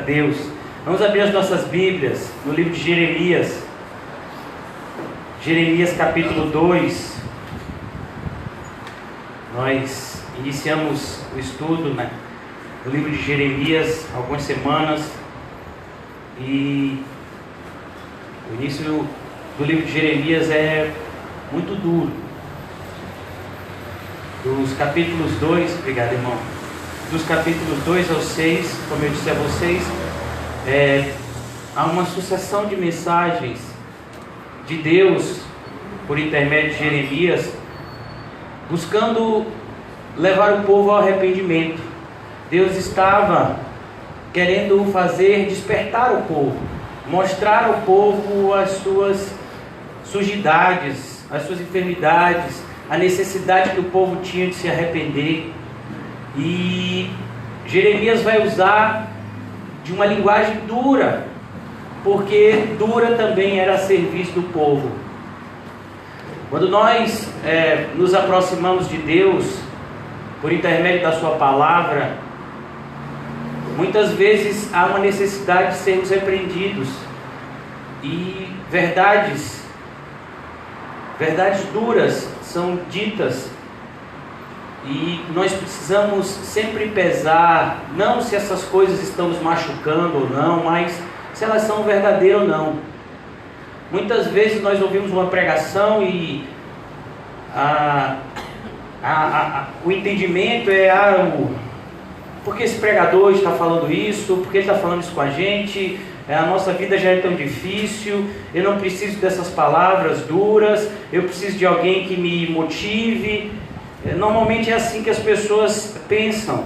Deus. Vamos abrir as nossas Bíblias no livro de Jeremias. Jeremias capítulo 2. Nós iniciamos o estudo no livro de Jeremias há algumas semanas. E o início do livro de Jeremias é muito duro. Dos capítulos 2, obrigado, irmão. Dos capítulos 2 ao 6, como eu disse a vocês, há uma sucessão de mensagens de Deus por intermédio de Jeremias, buscando levar o povo ao arrependimento. Deus estava querendo despertar o povo, mostrar ao povo as suas sujidades, as suas enfermidades, a necessidade que o povo tinha de se arrepender. E Jeremias vai usar de uma linguagem dura, porque dura também era a serviço do povo. Quando nós nos aproximamos de Deus por intermédio da sua palavra, muitas vezes há uma necessidade de sermos repreendidos, e verdades duras são ditas, e nós precisamos sempre pesar, não se essas coisas estão nos machucando ou não, mas se elas são verdadeiras ou não. Muitas vezes nós ouvimos uma pregação e o entendimento por que esse pregador está falando isso, por que ele está falando isso com a gente, a nossa vida já é tão difícil, eu não preciso dessas palavras duras, eu preciso de alguém que me motive. Normalmente é assim que as pessoas pensam,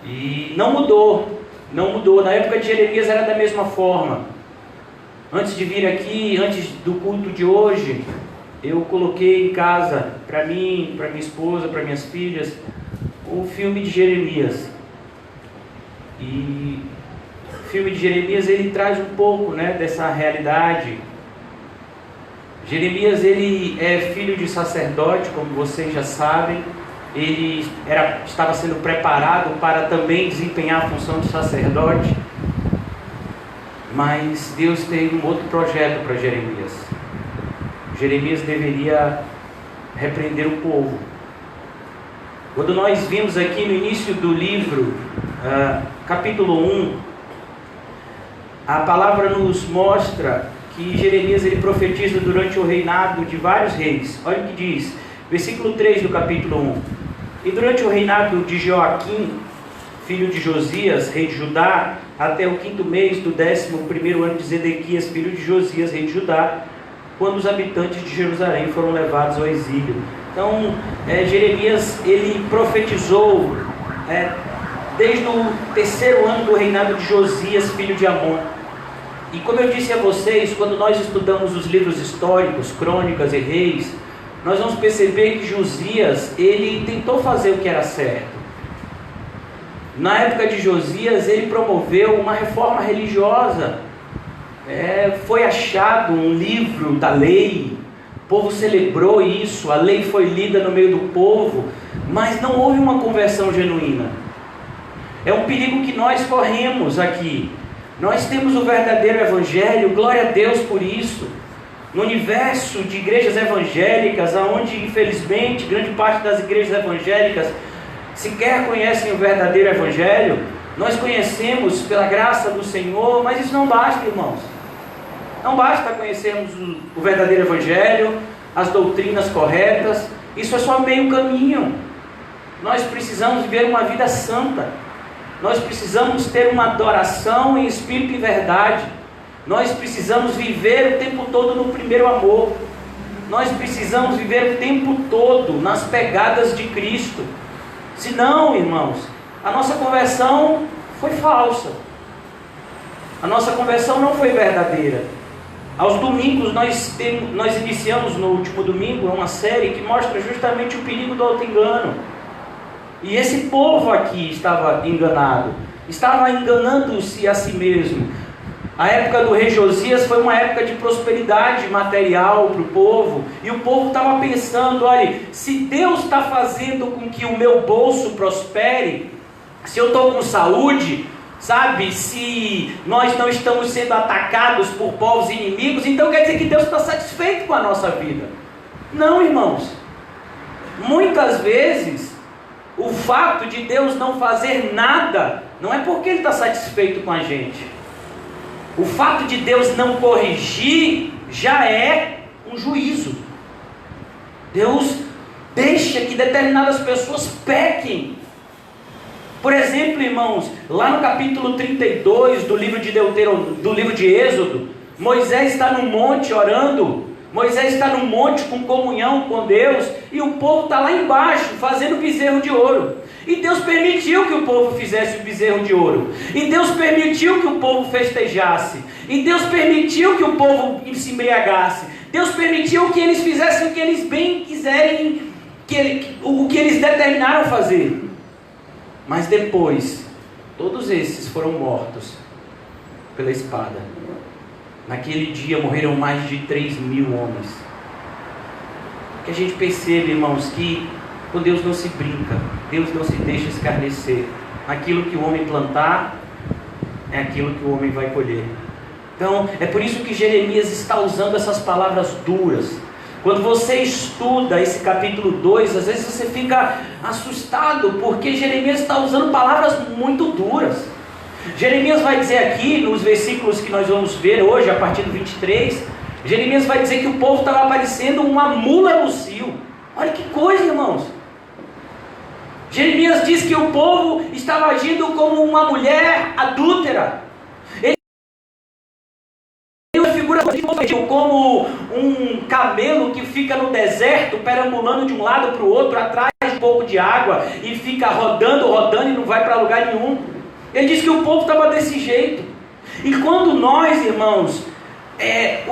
e não mudou. Na época de Jeremias era da mesma forma. Antes de vir aqui, antes do culto de hoje, eu coloquei em casa, para mim, para minha esposa, para minhas filhas, o filme de Jeremias. E o filme de Jeremias, ele traz um pouco dessa realidade. Jeremias, ele é filho de sacerdote, como vocês já sabem. Ele estava sendo preparado para também desempenhar a função de sacerdote. Mas Deus teve um outro projeto para Jeremias. Jeremias deveria repreender o povo. Quando nós vimos aqui no início do livro, capítulo 1, a palavra nos mostra que Jeremias ele profetiza durante o reinado de vários reis. Olha o que diz, versículo 3 do capítulo 1. E durante o reinado de Joaquim, filho de Josias, rei de Judá, até o 5º mês do 11º ano de Zedequias, filho de Josias, rei de Judá, quando os habitantes de Jerusalém foram levados ao exílio. Então, Jeremias, ele profetizou desde o 3º ano do reinado de Josias, filho de Amon. E como eu disse a vocês, quando nós estudamos os livros históricos, crônicas e reis, nós vamos perceber que Josias, ele tentou fazer o que era certo. Na época de Josias, ele promoveu uma reforma religiosa. Foi achado um livro da lei, o povo celebrou isso, a lei foi lida no meio do povo, mas não houve uma conversão genuína. É um perigo que nós corremos aqui. Nós temos o verdadeiro evangelho, glória a Deus por isso. No universo de igrejas evangélicas, onde infelizmente grande parte das igrejas evangélicas sequer conhecem o verdadeiro evangelho, nós conhecemos pela graça do Senhor, mas isso não basta, irmãos. Não basta conhecermos o verdadeiro evangelho, as doutrinas corretas, isso é só meio caminho. Nós precisamos viver uma vida santa. Nós precisamos ter uma adoração em espírito e verdade. Nós precisamos viver o tempo todo no primeiro amor. Nós precisamos viver o tempo todo nas pegadas de Cristo. Senão, irmãos, a nossa conversão foi falsa. A nossa conversão não foi verdadeira. Aos domingos nós iniciamos no último domingo uma série que mostra justamente o perigo do auto-engano. E esse povo aqui estava enganado, estava enganando-se a si mesmo. A época do rei Josias foi uma época de prosperidade material para o povo, e o povo estava pensando, olha, se Deus está fazendo com que o meu bolso prospere, se eu estou com saúde, Sabe, se nós não estamos sendo atacados por povos inimigos, então quer dizer que Deus está satisfeito com a nossa vida. Não, irmãos. Muitas vezes, o fato de Deus não fazer nada, não é porque Ele está satisfeito com a gente. O fato de Deus não corrigir, já é um juízo. Deus deixa que determinadas pessoas pequem. Por exemplo, irmãos, lá no capítulo 32 do livro de Êxodo, Moisés está no monte orando, Moisés está no monte com comunhão com Deus, e o povo está lá embaixo fazendo bezerro de ouro. E Deus permitiu que o povo fizesse o bezerro de ouro, e Deus permitiu que o povo festejasse, e Deus permitiu que o povo se embriagasse, Deus permitiu que eles fizessem o que eles bem quiserem, o que eles determinaram fazer. Mas depois, todos esses foram mortos pela espada. Naquele dia morreram mais de 3.000 homens. Que a gente perceba, irmãos, que com Deus não se brinca, Deus não se deixa escarnecer. Aquilo que o homem plantar, é aquilo que o homem vai colher. Então, é por isso que Jeremias está usando essas palavras duras. Quando você estuda esse capítulo 2, às vezes você fica assustado, porque Jeremias está usando palavras muito duras. Jeremias vai dizer aqui, nos versículos que nós vamos ver hoje, a partir do 23, Jeremias vai dizer que o povo estava parecendo uma mula no cio. Olha que coisa, irmãos. Jeremias diz que o povo estava agindo como uma mulher adúltera. Como um camelo que fica no deserto, perambulando de um lado para o outro, atrás de um pouco de água, e fica rodando e não vai para lugar nenhum. Ele diz que o povo estava desse jeito. E quando nós, irmãos,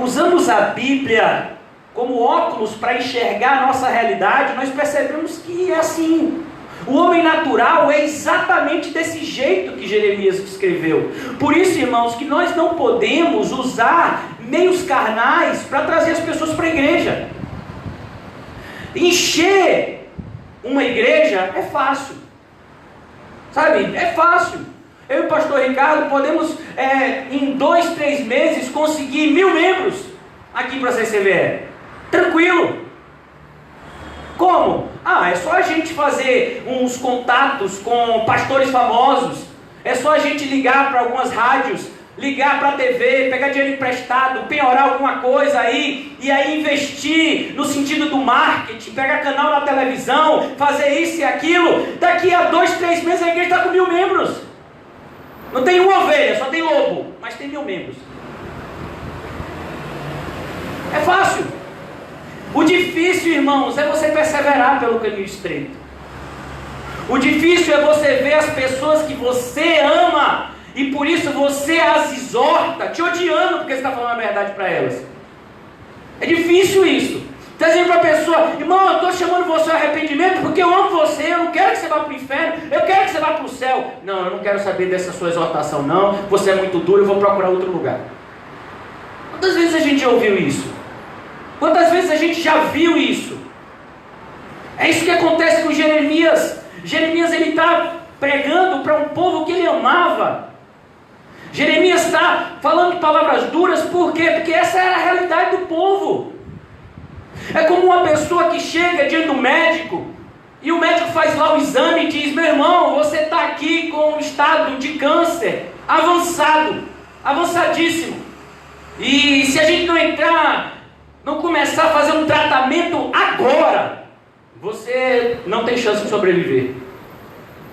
usamos a Bíblia como óculos para enxergar a nossa realidade, nós percebemos que é assim. O homem natural é exatamente desse jeito que Jeremias escreveu. Por isso, irmãos, que nós não podemos usar meios carnais para trazer as pessoas para a igreja. Encher uma igreja é fácil. Sabe? É fácil. Eu e o pastor Ricardo podemos, em 2, 3 meses, conseguir 1.000 membros aqui para a CCVE. Tranquilo. Como? É só a gente fazer uns contatos com pastores famosos, é só a gente ligar para algumas rádios, ligar para a TV, pegar dinheiro emprestado, penhorar alguma coisa aí, e aí investir no sentido do marketing, pegar canal na televisão, fazer isso e aquilo. Daqui a 2, 3 meses a igreja está com 1.000 membros. Não tem uma ovelha, só tem lobo, mas tem 1.000 membros. É fácil. O difícil, irmãos, é você perseverar pelo caminho estreito. O difícil é você ver as pessoas que você ama, e por isso você as exorta, te odiando porque você está falando a verdade para elas. É difícil isso. Está dizendo para a pessoa: irmão, eu estou chamando você ao arrependimento porque eu amo você, eu não quero que você vá para o inferno, eu quero que você vá para o céu. Não, eu não quero saber dessa sua exortação não, você é muito duro, eu vou procurar outro lugar. Quantas vezes a gente já ouviu isso? Quantas vezes a gente já viu isso? É isso que acontece com Jeremias. Jeremias, ele está pregando para um povo que ele amava. Jeremias está falando de palavras duras, por quê? Porque essa era a realidade do povo. É como uma pessoa que chega diante do médico, e o médico faz lá o exame e diz: meu irmão, você está aqui com um estado de câncer avançado, avançadíssimo. E se a gente não começar a fazer um tratamento agora, você não tem chance de sobreviver.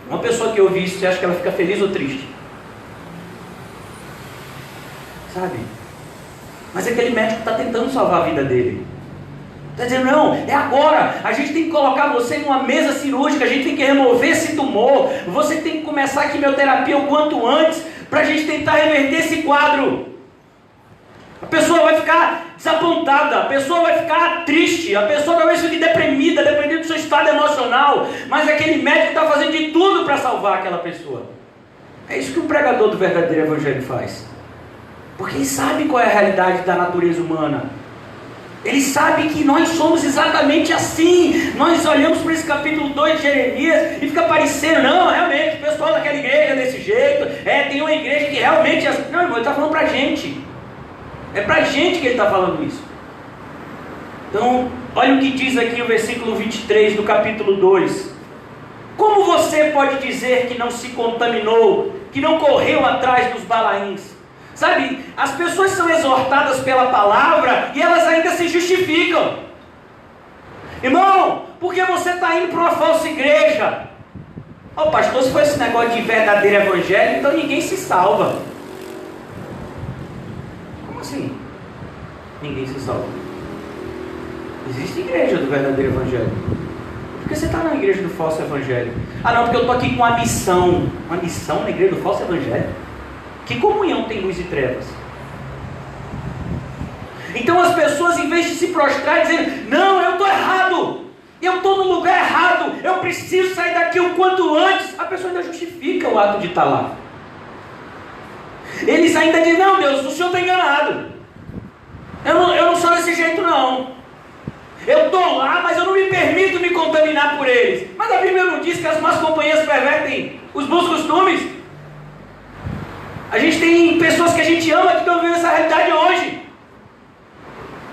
Uma pessoa que ouve isso, você acha que ela fica feliz ou triste? Sabe? Mas aquele médico está tentando salvar a vida dele. Está dizendo: não, é agora, a gente tem que colocar você numa mesa cirúrgica, a gente tem que remover esse tumor, você tem que começar a quimioterapia o quanto antes, para a gente tentar reverter esse quadro. A pessoa vai ficar desapontada, a pessoa vai ficar triste, a pessoa talvez fique deprimida, dependendo do seu estado emocional, mas aquele médico está fazendo de tudo para salvar aquela pessoa. É isso que o pregador do verdadeiro evangelho faz, porque ele sabe qual é a realidade da natureza humana. Ele sabe que nós somos exatamente assim. Nós olhamos para esse capítulo 2 de Jeremias e fica parecendo, não, realmente, o pessoal daquela igreja é desse jeito. Tem uma igreja que realmente é assim. Não, irmão, ele está falando para a gente. É para a gente que ele está falando isso. Então, olha o que diz aqui o versículo 23 do capítulo 2. Como você pode dizer que não se contaminou, que não correu atrás dos balaíns? Sabe, as pessoas são exortadas pela palavra e elas ainda se justificam. Irmão, por que você está indo para uma falsa igreja? Pastor, se for esse negócio de verdadeiro evangelho, então ninguém se salva. Como assim? Ninguém se salva. Existe igreja do verdadeiro evangelho. Por que você está na igreja do falso evangelho? Não, porque eu estou aqui com uma missão. Uma missão na igreja do falso evangelho? Que comunhão tem luz e trevas? Então as pessoas, em vez de se prostrar e dizer, não, eu estou errado, eu estou no lugar errado, eu preciso sair daqui o quanto antes, a pessoa ainda justifica o ato de estar lá. Eles ainda dizem, não, Deus, o Senhor está enganado, eu não sou desse jeito não, eu estou lá, mas eu não me permito me contaminar por eles. Mas a Bíblia não diz que as más companhias pervertem os bons costumes? A gente tem pessoas que a gente ama que estão vivendo essa realidade hoje.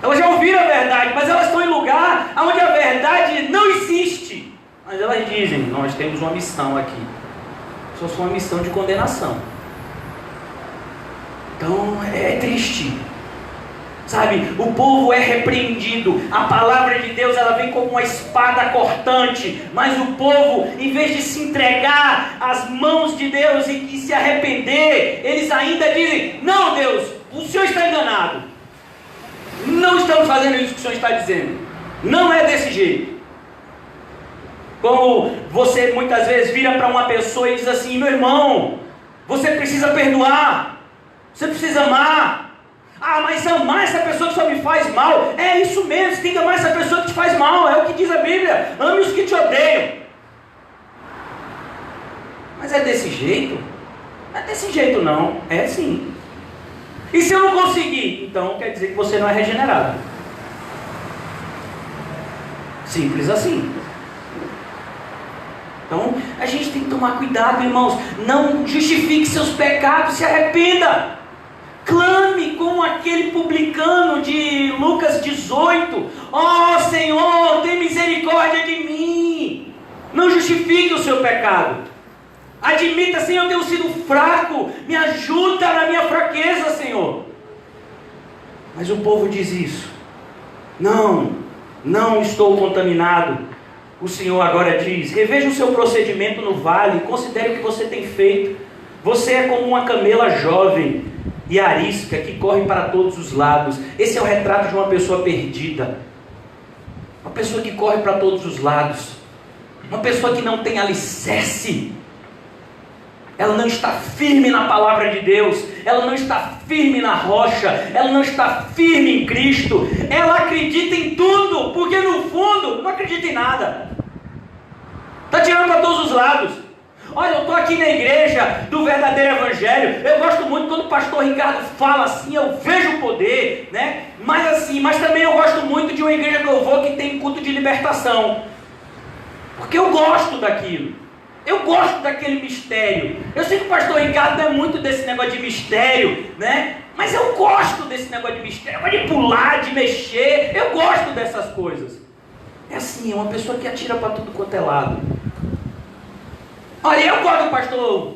Elas já ouviram a verdade, mas elas estão em lugar onde a verdade não existe. Mas elas dizem, nós temos uma missão aqui. Só uma missão de condenação. Então é triste. Sabe, o povo é repreendido, a palavra de Deus ela vem como uma espada cortante, mas o povo, em vez de se entregar às mãos de Deus e se arrepender, eles ainda dizem, não Deus, o Senhor está enganado, não estamos fazendo isso que o Senhor está dizendo, não é desse jeito. Como você muitas vezes vira para uma pessoa e diz assim, meu irmão, você precisa perdoar, você precisa amar. Mas amar essa pessoa que só me faz mal, é isso mesmo, você tem que amar essa pessoa que te faz mal, é o que diz a Bíblia, ame os que te odeiam. Mas é desse jeito? Não é desse jeito não, é sim. E se eu não conseguir? Então quer dizer que você não é regenerado. Simples assim. Então a gente tem que tomar cuidado, irmãos, não justifique seus pecados, se arrependa. Clame como aquele publicano de Lucas 18, Senhor, tem misericórdia de mim. Não justifique o seu pecado. Admita, Senhor, eu tenho sido fraco, me ajuda na minha fraqueza, Senhor. Mas o povo diz isso. Não estou contaminado. O Senhor agora diz, reveja o seu procedimento no vale, considere o que você tem feito. Você é como uma camela jovem e arisca que corre para todos os lados. Esse é o retrato de uma pessoa perdida, uma pessoa que corre para todos os lados, uma pessoa que não tem alicerce. Ela não está firme na palavra de Deus, ela não está firme na rocha, ela não está firme em Cristo, ela acredita em tudo, porque no fundo não acredita em nada, está tirando para todos os lados. Olha, eu estou aqui na igreja do verdadeiro evangelho, eu gosto muito quando o pastor Ricardo fala assim, eu vejo o poder, né? Mas também eu gosto muito de uma igreja que eu vou que tem culto de libertação, porque eu gosto daquilo, eu gosto daquele mistério. Eu sei que o pastor Ricardo não é muito desse negócio de mistério, né? Mas eu gosto desse negócio de mistério, de pular, de mexer, eu gosto dessas coisas. É assim, é uma pessoa que atira para tudo quanto é lado. Olha, eu gosto do pastor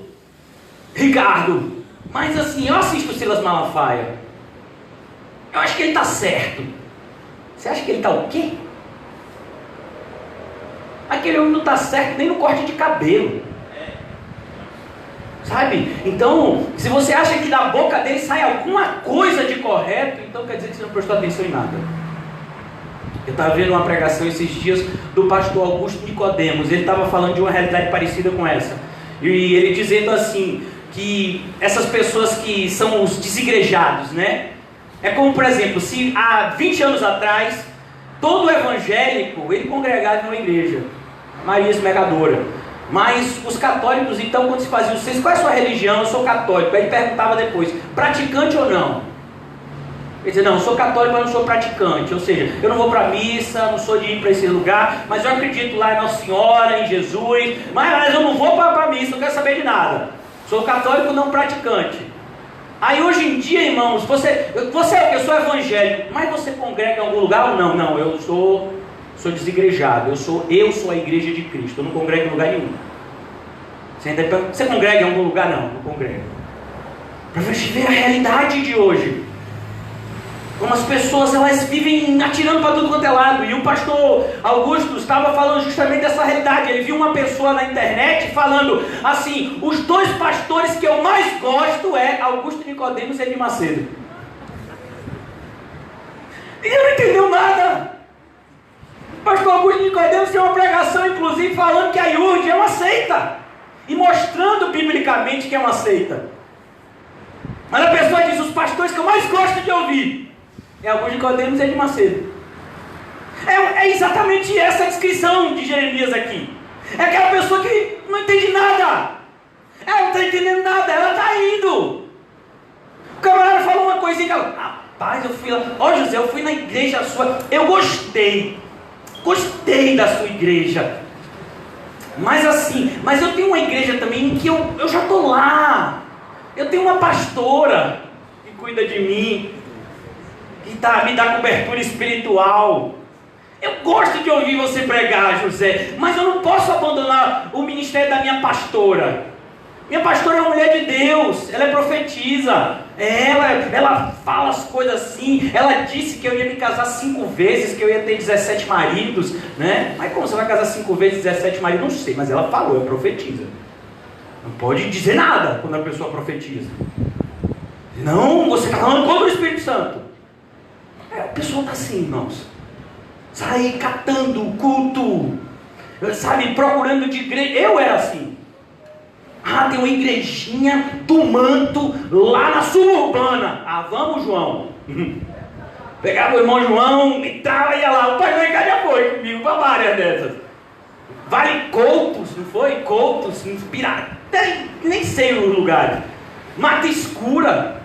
Ricardo, mas assim, eu assisto o Silas Malafaia, eu acho que ele está certo. Você acha que ele está o quê? Aquele homem não está certo nem no corte de cabelo, sabe? Então, se você acha que da boca dele sai alguma coisa de correto, então quer dizer que você não prestou atenção em nada. Eu estava vendo uma pregação esses dias do pastor Augusto Nicodemos. Ele estava falando de uma realidade parecida com essa, e ele dizendo assim, que essas pessoas que são os desigrejados, né? É como, por exemplo, se há 20 anos atrás todo evangélico, ele congregava em uma igreja, Maria Esmagadora, mas os católicos, então, quando se fazia qual é a sua religião? Eu sou católico. Aí ele perguntava depois, praticante ou não? Ele diz, não, eu sou católico, mas não sou praticante. Ou seja, eu não vou para a missa, não sou de ir para esse lugar, mas eu acredito lá em Nossa Senhora, em Jesus, mas eu não vou para a missa, não quero saber de nada. Sou católico não praticante. Aí hoje em dia, irmãos, você é o que? Eu sou evangélico, mas você congrega em algum lugar ou não? Não, eu sou desigrejado, eu sou a igreja de Cristo, eu não congrego em lugar nenhum. Você congrega em algum lugar? Não congrego. Para você ver a realidade de hoje. Como as pessoas elas vivem atirando para tudo quanto é lado. E o pastor Augusto estava falando justamente dessa realidade. Ele viu uma pessoa na internet falando assim: os dois pastores que eu mais gosto é Augusto Nicodemos e Edir Macedo. E ele não entendeu nada. O pastor Augusto Nicodemos tem uma pregação inclusive falando que a IURD é uma seita e mostrando biblicamente que é uma seita. Mas a pessoa diz: os pastores que eu mais gosto de ouvir é Augusto Nicodemos e Edir Macedo. É exatamente essa a descrição de Jeremias aqui. É aquela pessoa que não entende nada. Ela não está entendendo nada, ela está indo. O camarada falou uma coisinha, rapaz, eu fui lá, José, eu fui na igreja sua, eu gostei da sua igreja. Mas eu tenho uma igreja também em que eu já estou lá. Eu tenho uma pastora que cuida de mim, que me dá cobertura espiritual. Eu gosto de ouvir você pregar, José, mas eu não posso abandonar o ministério da minha pastora. Minha pastora é uma mulher de Deus, ela é profetisa, ela fala as coisas assim. Ela disse que eu ia me casar 5 vezes, que eu ia ter 17 maridos, né? Mas como você vai casar 5 vezes 17 maridos? Não sei, mas ela falou, é profetiza. Não pode dizer nada quando a pessoa profetiza. Não, você está falando contra o Espírito Santo. O pessoal está assim, irmãos. Sai catando o culto, sabe, procurando de igreja. Eu era assim. Tem uma igrejinha do manto lá na suburbana. Vamos, João. Pegava o irmão João, entrava e ia lá. O pai do Ricardo já foi comigo para várias dessas. Vale Coutos, não foi? Coutos, nem sei o lugar. Mata Escura.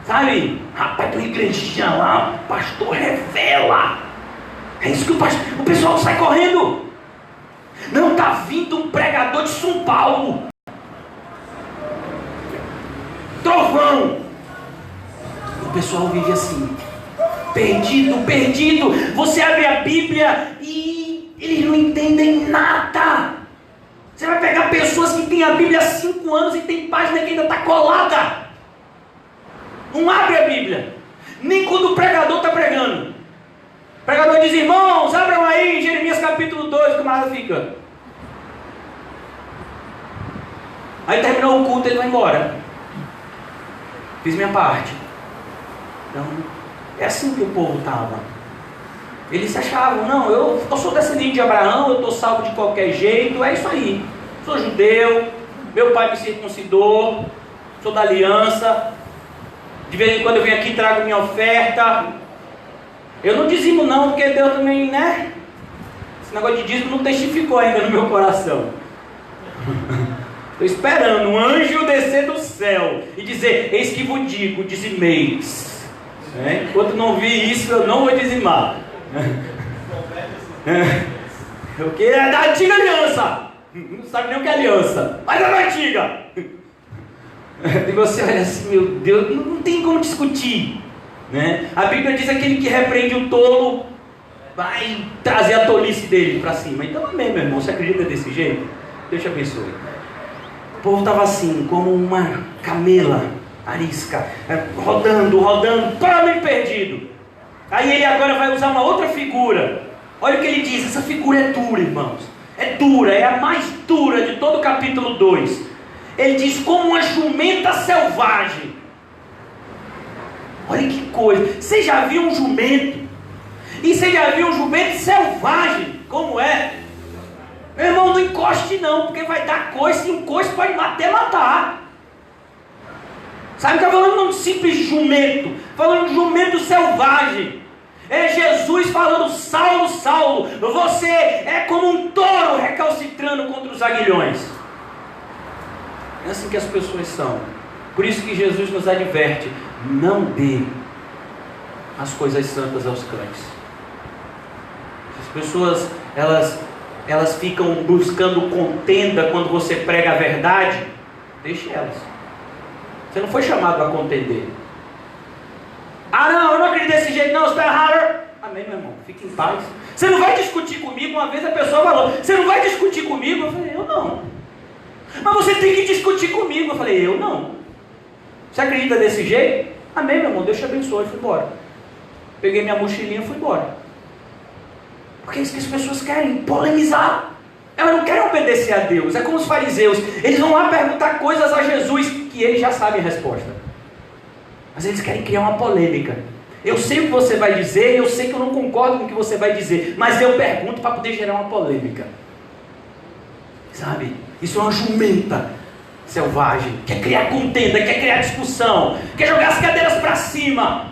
Sabe? Rapaz, tem uma igrejinha lá, o pastor revela. É isso que o pessoal sai correndo. Não, está vindo um pregador de São Paulo. Trovão. O pessoal vive assim, perdido. Você abre a Bíblia e eles não entendem nada. Você vai pegar pessoas que têm a Bíblia há 5 anos e tem página que ainda está colada. Não abre a Bíblia, nem quando o pregador está pregando. O pregador diz: irmãos, abram aí Jeremias capítulo 2, o camarada fica. Aí terminou o culto, ele vai embora. Fiz minha parte. Então, é assim que o povo estava. Eles se achavam: não, eu sou descendente de Abraão, eu estou salvo de qualquer jeito, é isso aí. Sou judeu, meu pai me circuncidou, sou da aliança. De vez em quando eu venho aqui e trago minha oferta. Eu não dizimo não, porque Deus também, né? Esse negócio de dízimo não testificou ainda no meu coração. Estou esperando um anjo descer do céu e dizer: eis que vos digo, dizimeis. Enquanto não vi isso, eu não vou dizimar. Porque é da antiga aliança. Não sabe nem o que é aliança, mas é da antiga. E você olha assim: meu Deus, não tem como discutir, né? A Bíblia diz: aquele que repreende o tolo vai trazer a tolice dele para cima. Então amém, meu irmão, você acredita desse jeito? Deus te abençoe. O povo estava assim, como uma camela arisca, rodando, totalmente perdido. Aí ele agora vai usar uma outra figura. Olha o que ele diz: essa figura é dura, irmãos. É dura, é a mais dura de todo o capítulo 2. Ele diz: como uma jumenta selvagem. Olha que coisa. Você já viu um jumento? E você já viu um jumento selvagem? Como é? Meu irmão, não encoste não, porque vai dar coice, e um coice pode até matar. Sabe, está falando de um simples jumento, falando de jumento selvagem. É Jesus falando: Saulo, Saulo, você é como um touro recalcitrando contra os aguilhões. É assim que as pessoas são. Por isso que Jesus nos adverte: não dê as coisas santas aos cães. As pessoas, elas ficam buscando contenda quando você prega a verdade. Deixe elas. Você não foi chamado a contender. Ah não, eu não acredito desse jeito não, você está errado. Amém, meu irmão, fique em paz. Você não vai discutir comigo. Uma vez a pessoa falou, você não vai discutir comigo? Eu falei, eu não. Mas você tem que discutir comigo. Eu falei, eu não. Você acredita desse jeito? Amém, meu irmão, Deus te abençoe. E fui embora. Peguei minha mochilinha e fui embora. Porque é isso que as pessoas querem, polemizar. Elas não querem obedecer a Deus. É como os fariseus. Eles vão lá perguntar coisas a Jesus que eles já sabem a resposta. Mas eles querem criar uma polêmica. Eu sei o que você vai dizer, eu sei que eu não concordo com o que você vai dizer, mas eu pergunto para poder gerar uma polêmica. Sabe? Isso é uma jumenta selvagem. Quer criar contenda, quer criar discussão, quer jogar as cadeiras para cima.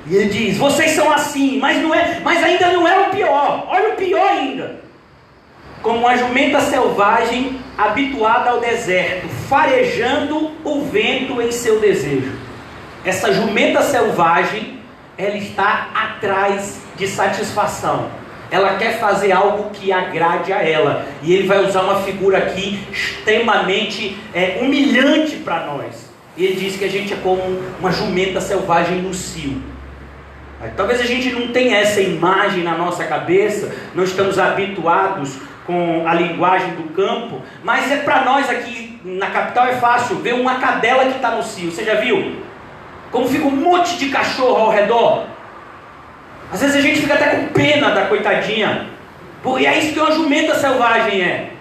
E ele diz, vocês são assim, mas ainda não é o pior. Olha o pior ainda. Como uma jumenta selvagem habituada ao deserto, farejando o vento em seu desejo. Essa jumenta selvagem, ela está atrás de satisfação. Ela quer fazer algo que agrade a ela. E ele vai usar uma figura aqui extremamente humilhante para nós. Ele diz que a gente é como uma jumenta selvagem no cio. Talvez a gente não tenha essa imagem na nossa cabeça, não estamos habituados com a linguagem do campo, mas para nós aqui na capital é fácil ver uma cadela que está no cio. Você já viu? Como fica um monte de cachorro ao redor. Às vezes a gente fica até com pena da coitadinha. E é isso que uma jumenta selvagem é.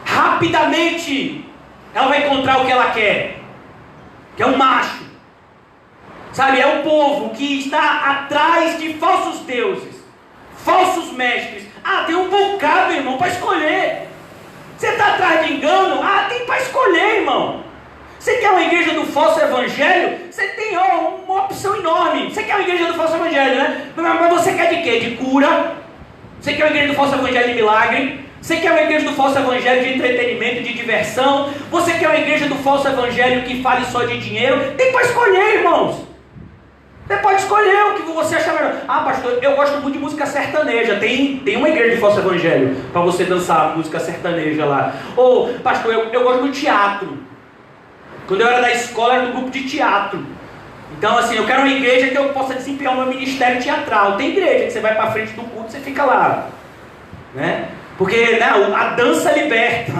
Rapidamente ela vai encontrar o que ela quer, que é um macho. Sabe, é o povo que está atrás de falsos deuses, falsos mestres. Ah, tem um bocado, irmão, para escolher. Você está atrás de engano? Ah, tem para escolher, irmão. Você quer uma igreja do falso evangelho? Você tem uma opção enorme. Você quer uma igreja do falso evangelho, né? Mas você quer de quê? De cura? Você quer uma igreja do falso evangelho de milagre? Você quer uma igreja do falso evangelho de entretenimento, de diversão? Você quer uma igreja do falso evangelho que fale só de dinheiro? Tem para escolher, irmãos. Você pode escolher o que você achar melhor. Ah, pastor, eu gosto muito de música sertaneja. Tem uma igreja de falso evangelho para você dançar música sertaneja lá. Ou, pastor, eu gosto do teatro. Quando eu era da escola, era do grupo de teatro. Então, assim, eu quero uma igreja que eu possa desempenhar o meu ministério teatral. Tem igreja que você vai para frente do culto e você fica lá. Né? Porque a dança liberta.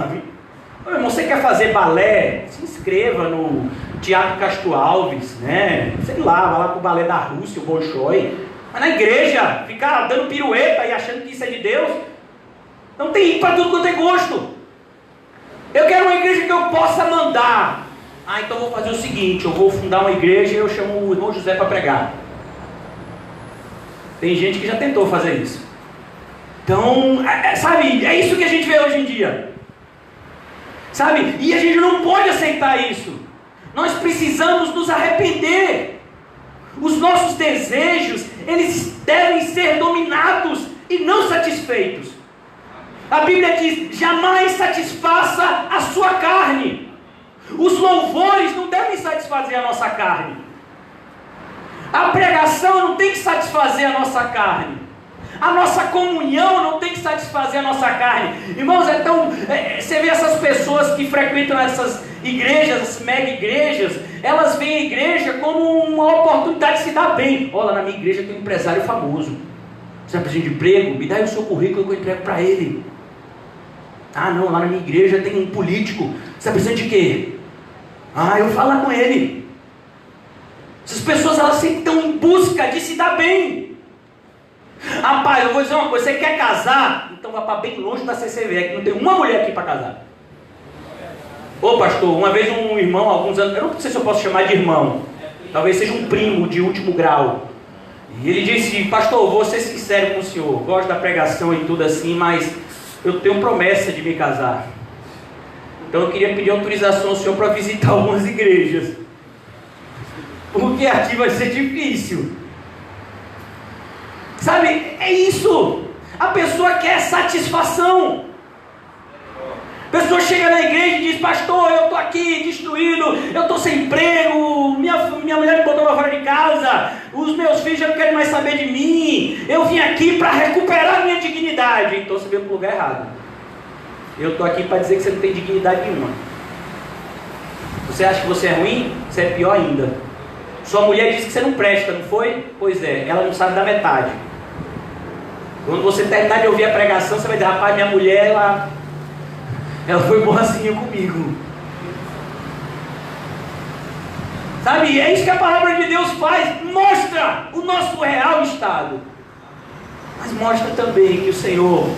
Meu irmão, você quer fazer balé? Se inscreva no Teatro Castro Alves, né? Sei lá, vai lá pro balé da Rússia, o Bolshoi. Mas na igreja, ficar dando pirueta e achando que isso é de Deus, não tem para tudo quanto é gosto. Eu quero uma igreja que eu possa mandar. Ah, então eu vou fazer o seguinte, eu vou fundar uma igreja e eu chamo o irmão José para pregar. Tem gente que já tentou fazer isso. Então, sabe, é isso que a gente vê hoje em dia. Sabe, e a gente não pode aceitar isso. Nós precisamos nos arrepender. Os nossos desejos, eles devem ser dominados e não satisfeitos. A Bíblia diz, jamais satisfaça a sua carne. Os louvores não devem satisfazer a nossa carne. A pregação não tem que satisfazer a nossa carne. A nossa comunhão não tem que satisfazer a nossa carne. Irmãos, você vê essas pessoas que frequentam essas igrejas, essas mega igrejas, elas veem a igreja como uma oportunidade de se dar bem. Olha, na minha igreja tem um empresário famoso. Você precisa de emprego? Me dá aí o seu currículo que eu entrego para ele. Ah não, lá na minha igreja tem um político. Você precisa de quê? Ah, eu falo com ele. Essas pessoas, elas sempre estão em busca de se dar bem. Rapaz, eu vou dizer uma coisa, você quer casar? Então vá para bem longe da CCVE, que não tem uma mulher aqui para casar. Ô pastor, uma vez um irmão, alguns anos, eu não sei se eu posso chamar de irmão, talvez seja um primo de último grau, e ele disse, pastor, vou ser sincero com o senhor, gosto da pregação e tudo assim, mas eu tenho promessa de me casar. Então eu queria pedir autorização ao senhor para visitar algumas igrejas, porque aqui vai ser difícil. Sabe, é isso. A pessoa quer satisfação. A pessoa chega na igreja e diz, pastor, eu estou aqui destruído, eu estou sem emprego, minha mulher me botou para fora de casa, os meus filhos já não querem mais saber de mim, eu vim aqui para recuperar a minha dignidade. Então você veio para o lugar errado. Eu estou aqui para dizer que você não tem dignidade nenhuma. Você acha que você é ruim? Você é pior ainda. Sua mulher disse que você não presta, não foi? Pois é, ela não sabe da metade. Quando você terminar de ouvir a pregação, você vai dizer: rapaz, minha mulher, ela foi boazinha comigo. Sabe, é isso que a palavra de Deus faz. Mostra o nosso real estado, mas mostra também que o Senhor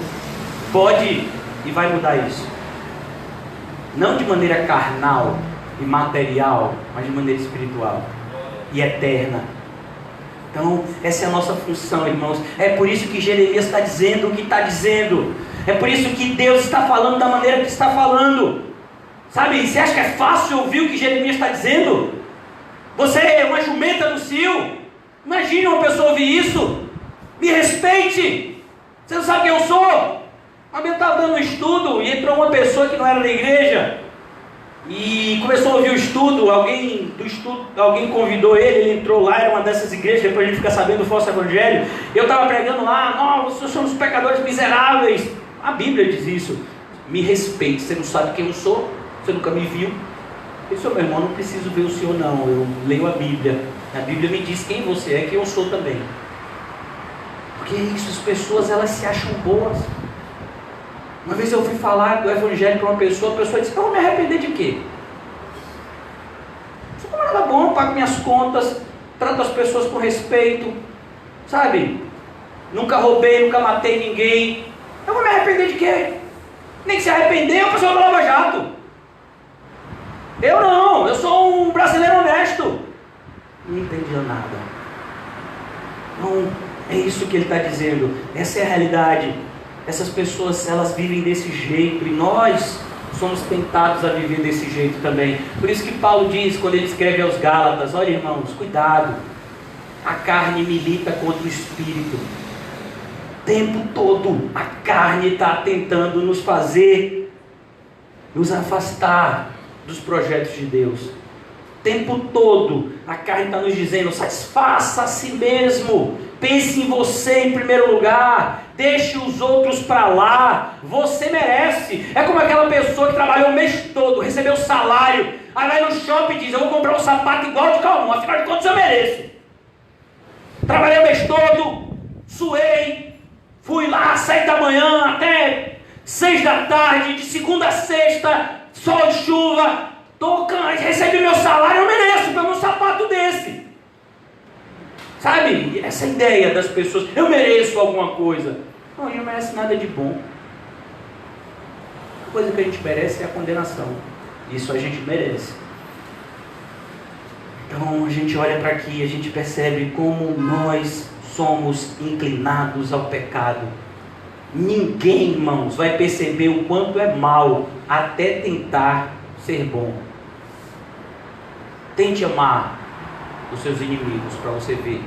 pode e vai mudar isso. Não de maneira carnal e material, mas de maneira espiritual e eterna. Então, essa é a nossa função, irmãos. É por isso que Jeremias está dizendo o que está dizendo. É por isso que Deus está falando da maneira que está falando. Sabe, você acha que é fácil ouvir o que Jeremias está dizendo? Você é uma jumenta no cio? Imagine uma pessoa ouvir isso. Me respeite. Você não sabe quem eu sou? Mas eu estava dando um estudo e entrou uma pessoa que não era da igreja e começou a ouvir o estudo. Alguém convidou ele entrou lá, era uma dessas igrejas. Depois a gente fica sabendo do falso evangelho. Eu estava pregando lá: nós somos pecadores miseráveis. A Bíblia diz isso. Me respeite. Você não sabe quem eu sou? Você nunca me viu? Eu disse: meu irmão, não preciso ver o senhor não, eu leio a Bíblia. A Bíblia me diz quem você é, quem eu sou também. Porque é isso, as pessoas, elas se acham boas. Uma vez eu fui falar do evangelho para uma pessoa, a pessoa disse: eu vou me arrepender de quê? Sou camarada bom, pago minhas contas, trato as pessoas com respeito, sabe? Nunca roubei, nunca matei ninguém. Eu vou me arrepender de quê? Nem que se arrepender, é uma pessoa do Lava Jato. Eu não, eu sou um brasileiro honesto. Não entendia nada. Não, é isso que ele está dizendo. Essa é a realidade. Essas pessoas, elas vivem desse jeito, e nós somos tentados a viver desse jeito também. Por isso que Paulo diz, quando ele escreve aos Gálatas: olha, irmãos, cuidado, a carne milita contra o Espírito. O tempo todo a carne está tentando nos fazer, nos afastar dos projetos de Deus. O tempo todo a carne está nos dizendo: satisfaça a si mesmo, pense em você em primeiro lugar, deixe os outros para lá, você merece. É como aquela pessoa que trabalhou o mês todo, recebeu salário, aí vai no shopping e diz: eu vou comprar um sapato igual de Calmon, afinal de contas eu mereço. Trabalhei o mês todo, suei, fui lá às 7 da manhã até 6 da tarde, de segunda a sexta, sol e chuva, recebi meu salário, eu mereço pelo meu sapato desse. Sabe, essa ideia das pessoas: eu mereço alguma coisa. Não, a gente não merece nada de bom. A coisa que a gente merece é a condenação. Isso a gente merece. Então a gente olha para aqui e a gente percebe como nós somos inclinados ao pecado. Ninguém, irmãos, vai perceber o quanto é mal até tentar ser bom. Tente amar os seus inimigos para você ver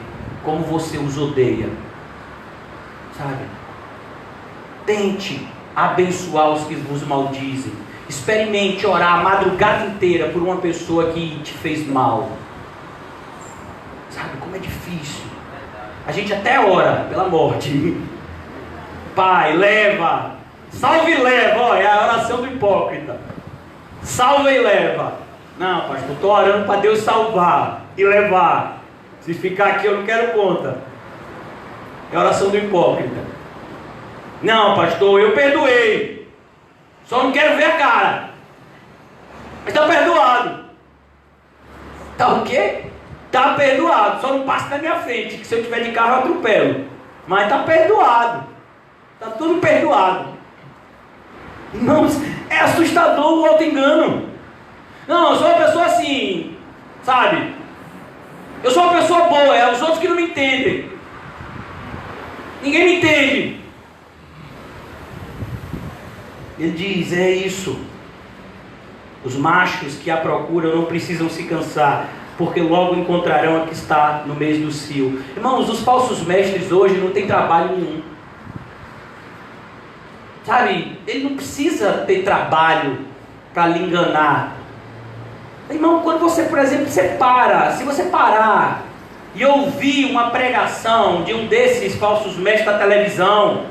como você os odeia, sabe? Tente abençoar os que vos maldizem. Experimente orar a madrugada inteira por uma pessoa que te fez mal. Sabe como é difícil? A gente até ora pela morte. Pai, leva, salve e leva. Ó, é a oração do hipócrita. Salva e leva. Não, pastor, estou orando para Deus salvar e levar. Se ficar aqui eu não quero conta. É a oração do hipócrita. Não, pastor, eu perdoei, só não quero ver a cara. Mas está perdoado. Está o quê? Está perdoado, só não passa na minha frente, que se eu tiver de carro eu atropelo. Mas está perdoado. Está tudo perdoado. Irmãos, é assustador o auto-engano. Não, eu sou uma pessoa assim, sabe? Eu sou uma pessoa boa, é os outros que não me entendem. Ninguém me entende. Ele diz: é isso. Os machos que a procuram não precisam se cansar, porque logo encontrarão a que está no meio do cio. Irmãos, os falsos mestres hoje não têm trabalho nenhum. Sabe, ele não precisa ter trabalho para lhe enganar. Irmão, quando você, por exemplo, se você parar e ouvi uma pregação de um desses falsos mestres da televisão,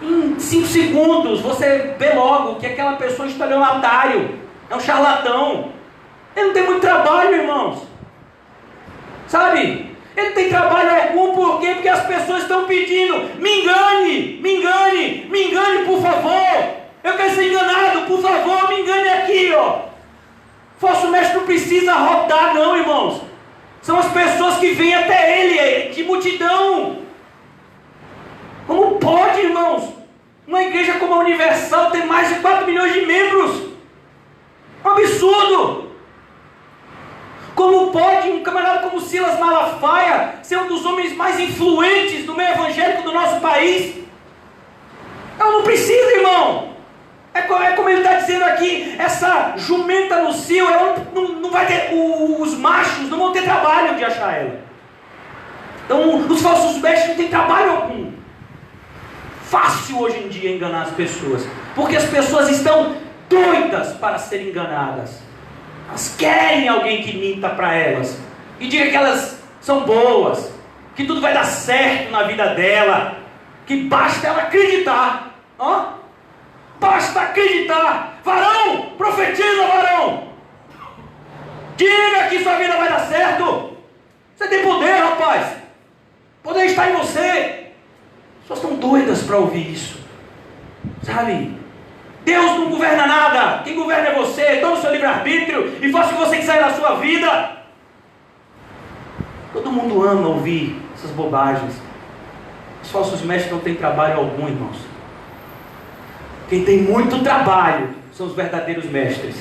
em 5 segundos você vê logo que aquela pessoa é um estelionatário, é um charlatão. Ele não tem muito trabalho, irmãos. Sabe? Ele não tem trabalho algum, por quê? Porque as pessoas estão pedindo: me engane, me engane, me engane, por favor. Eu quero ser enganado, por favor, me engane aqui, ó. Falso mestre não precisa rodar, não, irmãos. São as pessoas que vêm até ele, de multidão. Como pode, irmãos? Uma igreja como a Universal tem mais de 4 milhões de membros. Um absurdo. Como pode um camarada como Silas Malafaia ser um dos homens mais influentes do meio evangélico do nosso país? Ela não precisa, irmão. É como ele está dizendo aqui, essa jumenta no cio, ela não vai ter, os machos não vão ter trabalho de achar ela. Então, os falsos mestres não têm trabalho algum. Fácil hoje em dia enganar as pessoas, porque as pessoas estão doidas para serem enganadas. Elas querem alguém que minta para elas e diga que elas são boas, que tudo vai dar certo na vida dela, que basta ela acreditar. Ó, basta acreditar. Varão, profetiza, varão. Diga que sua vida vai dar certo. Você tem poder, rapaz. Poder está em você. As pessoas estão doidas para ouvir isso, sabe? Deus não governa nada. Quem governa é você. Tome o seu livre-arbítrio e faça o que você quiser na sua vida. Todo mundo ama ouvir essas bobagens. Os falsos mestres não têm trabalho algum, irmãos. Quem tem muito trabalho são os verdadeiros mestres.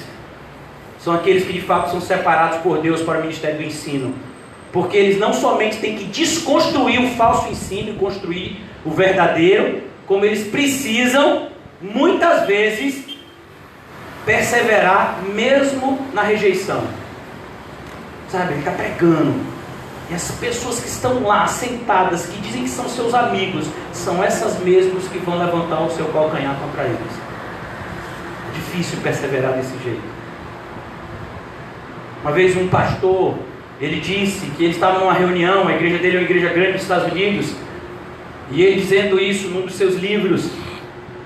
São aqueles que de fato são separados por Deus para o ministério do ensino. Porque eles não somente têm que desconstruir o falso ensino e construir o verdadeiro, como eles precisam, muitas vezes, perseverar mesmo na rejeição. Sabe, ele está pregando. E as pessoas que estão lá sentadas, que dizem que são seus amigos, são essas mesmas que vão levantar o seu calcanhar contra eles. É difícil perseverar desse jeito. Uma vez um pastor, ele disse que ele estava numa reunião, a igreja dele é uma igreja grande dos Estados Unidos, e ele dizendo isso num dos seus livros,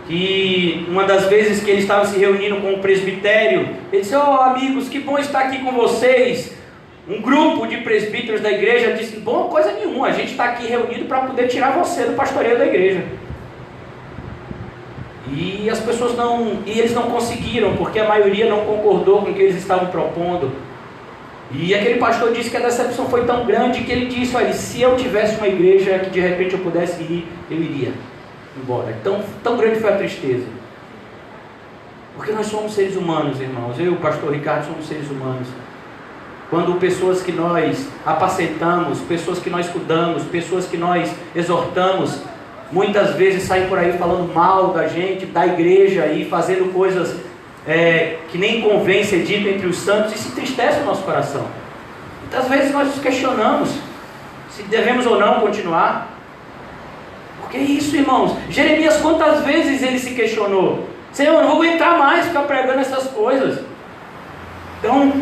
que uma das vezes que ele estava se reunindo com o presbitério, ele disse: "Oh, amigos, que bom estar aqui com vocês." Um grupo de presbíteros da igreja disse: "Bom, coisa nenhuma, a gente está aqui reunido para poder tirar você do pastoreio da igreja." E as pessoas eles não conseguiram, porque a maioria não concordou com o que eles estavam propondo. E aquele pastor disse que a decepção foi tão grande que ele disse: "Olha, se eu tivesse uma igreja que de repente eu pudesse ir, eu iria embora." Tão grande foi a tristeza. Porque nós somos seres humanos, irmãos. Eu e o pastor Ricardo somos seres humanos. Quando pessoas que nós apacentamos, pessoas que nós cuidamos, pessoas que nós exortamos, muitas vezes saem por aí falando mal da gente, da igreja, e fazendo coisas que nem convém ser dito entre os santos, e se entristece o nosso coração. Muitas vezes nós nos questionamos se devemos ou não continuar. Porque é isso, irmãos. Jeremias, quantas vezes ele se questionou: "Senhor, eu não vou aguentar mais ficar pregando essas coisas." Então,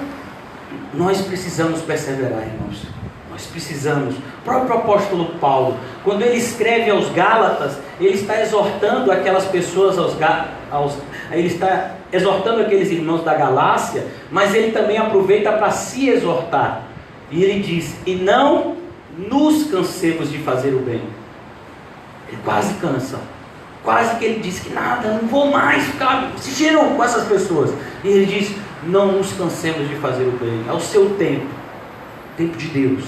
nós precisamos perseverar, irmãos. Nós precisamos. O próprio apóstolo Paulo, quando ele escreve aos Gálatas, ele está exortando aquelas pessoas, ele está exortando aqueles irmãos da Galácia, mas ele também aproveita para se exortar. E ele diz: "E não nos cansemos de fazer o bem." Ele quase cansa. Quase que ele diz que nada, não vou mais ficar assistindo com essas pessoas. E ele diz: "Não nos cansemos de fazer o bem." Ao seu tempo, tempo de Deus,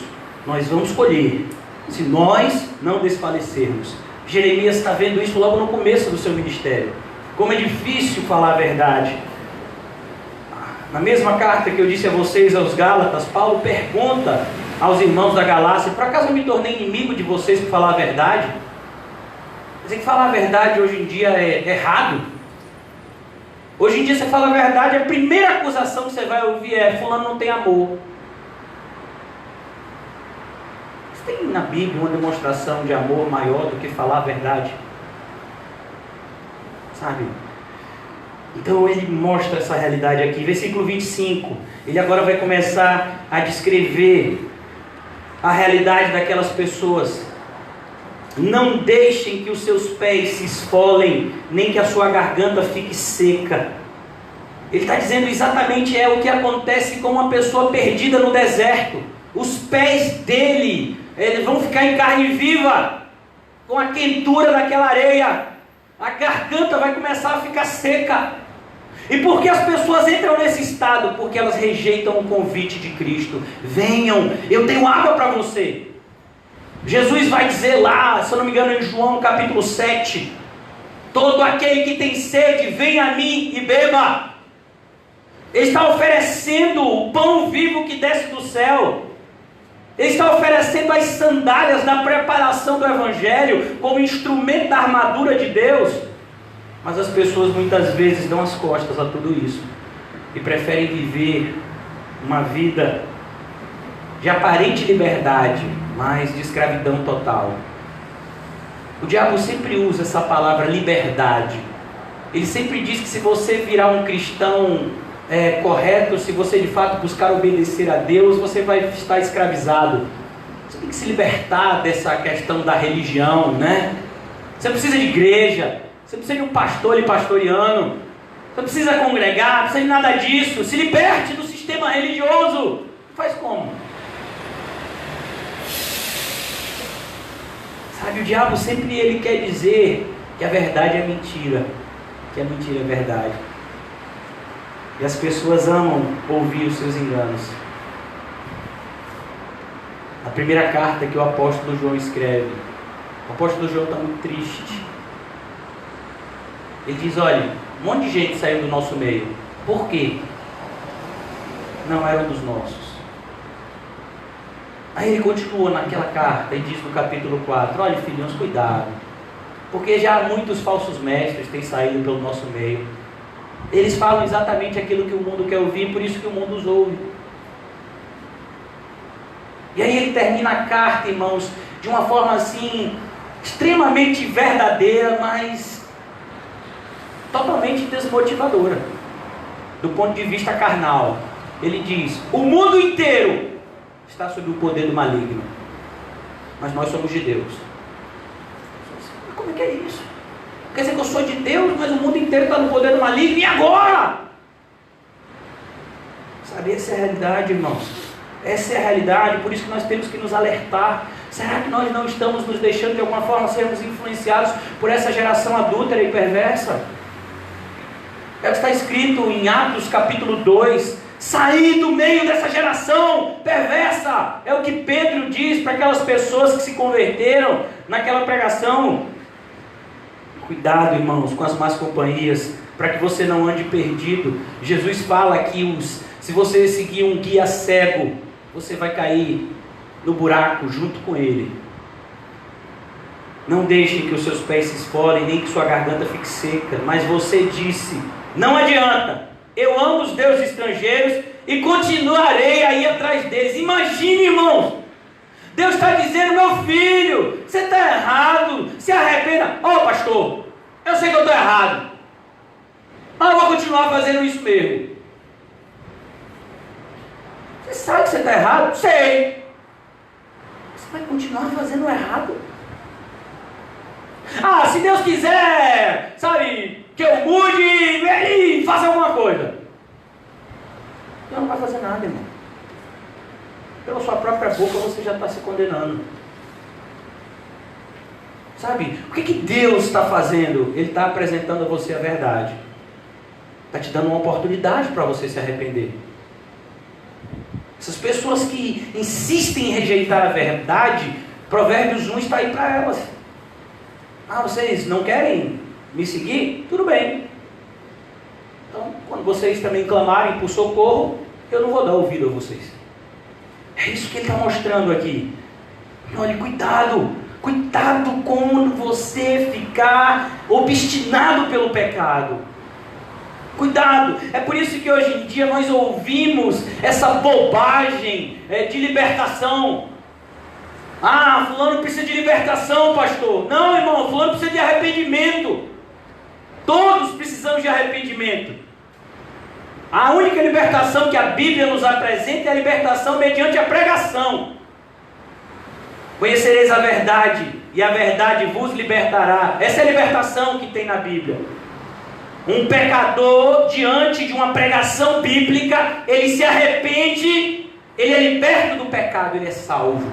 nós vamos colher, se nós não desfalecermos. Jeremias está vendo isso logo no começo do seu ministério. Como é difícil falar a verdade. Na mesma carta que eu disse a vocês, aos Gálatas, Paulo pergunta aos irmãos da Galácia: "Por acaso eu me tornei inimigo de vocês por falar a verdade?" Quer dizer que falar a verdade hoje em dia é errado. Hoje em dia você fala a verdade, a primeira acusação que você vai ouvir é: fulano não tem amor. Tem na Bíblia uma demonstração de amor maior do que falar a verdade? Sabe? Então ele mostra essa realidade aqui. Versículo 25. Ele agora vai começar a descrever a realidade daquelas pessoas. Não deixem que os seus pés se esfolem, nem que a sua garganta fique seca. Ele está dizendo exatamente o que acontece com uma pessoa perdida no deserto. Os pés dele, eles vão ficar em carne viva, com a quentura daquela areia. A garganta vai começar a ficar seca. E por que as pessoas entram nesse estado? Porque elas rejeitam o convite de Cristo. Venham, eu tenho água para você. Jesus vai dizer lá, se eu não me engano, em João capítulo 7, todo aquele que tem sede, venha a mim e beba. Ele está oferecendo o pão vivo que desce do céu. Ele está oferecendo as sandálias da preparação do Evangelho como instrumento da armadura de Deus. Mas as pessoas muitas vezes dão as costas a tudo isso e preferem viver uma vida de aparente liberdade, mas de escravidão total. O diabo sempre usa essa palavra liberdade. Ele sempre diz que se você virar um cristão correto, se você de fato buscar obedecer a Deus, você vai estar escravizado. Você tem que se libertar dessa questão da religião, né? Você precisa de igreja, você precisa de um pastor lhe pastoreando, você precisa congregar, não precisa de nada disso. Se liberte do sistema religioso. Faz como? Sabe, o diabo sempre ele quer dizer que a verdade é mentira, que a mentira é verdade. E as pessoas amam ouvir os seus enganos. A primeira carta que o apóstolo João escreve, o apóstolo João está muito triste. Ele diz, olha, um monte de gente saiu do nosso meio. Por quê? Não eram dos nossos. Aí ele continua naquela carta e diz no capítulo 4, olha filhinhos, cuidado, porque já muitos falsos mestres têm saído pelo nosso meio. Eles falam exatamente aquilo que o mundo quer ouvir, por isso que o mundo os ouve. E aí ele termina a carta, irmãos, de uma forma assim, extremamente verdadeira, mas totalmente desmotivadora, do ponto de vista carnal. Ele diz, o mundo inteiro está sob o poder do maligno, mas nós somos de Deus. Como é que é isso? Quer dizer que eu sou de Deus, mas o mundo inteiro está no poder do maligno, e agora? Sabe, essa é a realidade, irmãos. Essa é a realidade, por isso que nós temos que nos alertar. Será que nós não estamos nos deixando de alguma forma sermos influenciados por essa geração adúltera e perversa? É o que está escrito em Atos capítulo 2, sair do meio dessa geração perversa. É o que Pedro diz para aquelas pessoas que se converteram naquela pregação. Cuidado, irmãos, com as más companhias, para que você não ande perdido. Jesus fala que se você seguir um guia cego, você vai cair no buraco junto com ele. Não deixe que os seus pés se esfolem, nem que sua garganta fique seca. Mas você disse, não adianta, eu amo os deuses estrangeiros e continuarei a ir atrás deles. Imagine, irmãos, Deus está dizendo, meu filho, você está errado, se arrependa. Pastor, eu sei que eu estou errado, mas eu vou continuar fazendo isso mesmo. Você sabe que você está errado? Sei. Você vai continuar fazendo errado? Se Deus quiser, sabe, que eu mude e faça alguma coisa. Deus não vai fazer nada, irmão. Pela sua própria boca você já está se condenando. Sabe, o que Deus está fazendo? Ele está apresentando a você a verdade. Está te dando uma oportunidade para você se arrepender. Essas pessoas que insistem em rejeitar a verdade, Provérbios 1 está aí para elas. Vocês não querem me seguir? Tudo bem. Então, quando vocês também clamarem por socorro, eu não vou dar ouvido a vocês. É isso que ele está mostrando aqui. Olha, cuidado quando você ficar obstinado pelo pecado. Cuidado, é por isso que hoje em dia nós ouvimos essa bobagem de libertação. Fulano precisa de libertação, pastor. Não, irmão, fulano precisa de arrependimento. Todos precisamos de arrependimento. A única libertação que a Bíblia nos apresenta é a libertação mediante a pregação. Conhecereis a verdade, e a verdade vos libertará. Essa é a libertação que tem na Bíblia. Um pecador, diante de uma pregação bíblica, ele se arrepende, ele é liberto do pecado, ele é salvo.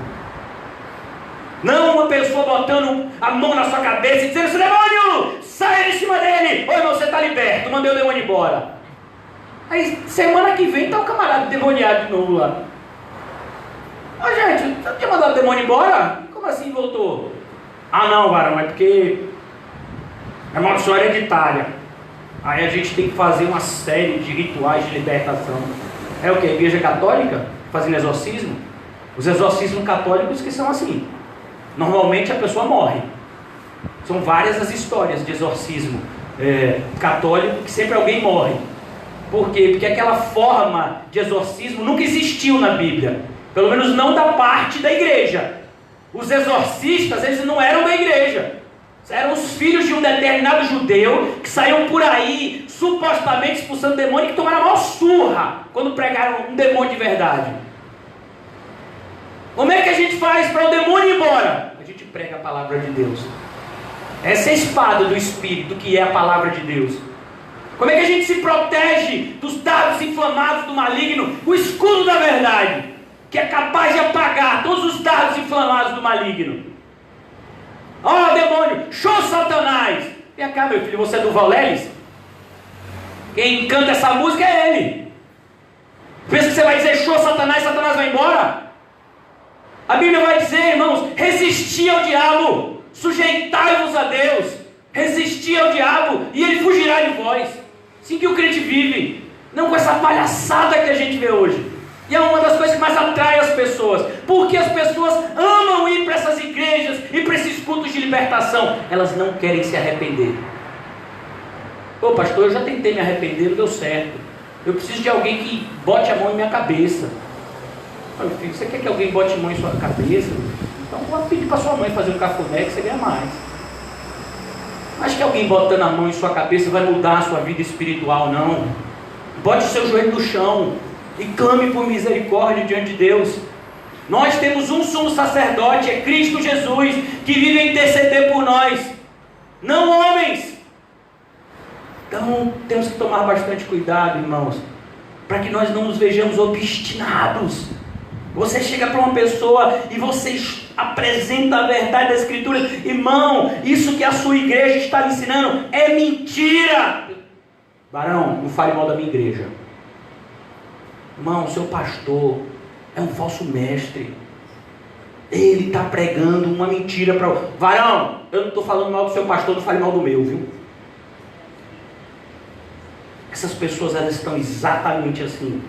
Não uma pessoa botando a mão na sua cabeça e dizendo: esse demônio, saia de cima dele. Ô irmão, você está liberto, mandei o demônio embora. Aí semana que vem está o camarada endemoniado de novo lá. Ô gente, você não tinha mandado o demônio embora? Como assim voltou? Ah não, varão, é porque é maldição hereditária. Aí a gente tem que fazer uma série de rituais de libertação. É o que? A igreja católica? Fazendo exorcismo? Os exorcismos católicos que são assim. Normalmente a pessoa morre. São várias as histórias de exorcismo católico que sempre alguém morre. Por quê? Porque aquela forma de exorcismo nunca existiu na Bíblia. Pelo menos não da parte da igreja. Os exorcistas, eles não eram da igreja. Eram os filhos de um determinado judeu que saíam por aí supostamente expulsando demônio, que tomaram a maior surra quando pregaram um demônio de verdade. Como é que a gente faz para o demônio ir embora? A gente prega a palavra de Deus. Essa é a espada do Espírito, que é a palavra de Deus. Como é que a gente se protege dos dardos inflamados do maligno? O escudo da verdade, que é capaz de apagar todos os dardos inflamados do maligno. Ó demônio, show Satanás. Vem cá, meu filho, você é do Vaulelis? Quem canta essa música é ele. Pensa que você vai dizer show Satanás, Satanás vai embora? A Bíblia vai dizer, irmãos, resisti ao diabo, sujeitai-vos a Deus, resisti ao diabo e ele fugirá de vós. Assim que o crente vive, não com essa palhaçada que a gente vê hoje. E é uma das coisas que mais atrai as pessoas, porque as pessoas amam ir para essas igrejas e para esses cultos de libertação. Elas não querem se arrepender. Ô pastor, eu já tentei me arrepender, não deu certo. Eu preciso de alguém que bote a mão em minha cabeça. Meu filho, você quer que alguém bote a mão em sua cabeça? Então pode pedir para sua mãe fazer um cafuné que você ganha mais. Acho que alguém botando a mão em sua cabeça vai mudar a sua vida espiritual, não. Bote o seu joelho no chão e clame por misericórdia diante de Deus. Nós temos um sumo sacerdote, é Cristo Jesus, que vive a interceder por nós, não homens. Então temos que tomar bastante cuidado, irmãos, para que nós não nos vejamos obstinados. Você chega para uma pessoa e você apresenta a verdade da Escritura: irmão, isso que a sua igreja está lhe ensinando é mentira. Barão, não fale mal da minha igreja. Irmão, seu pastor é um falso mestre. Ele está pregando uma mentira para o... Varão, eu não estou falando mal do seu pastor, não fale mal do meu, viu? Essas pessoas, elas estão exatamente assim.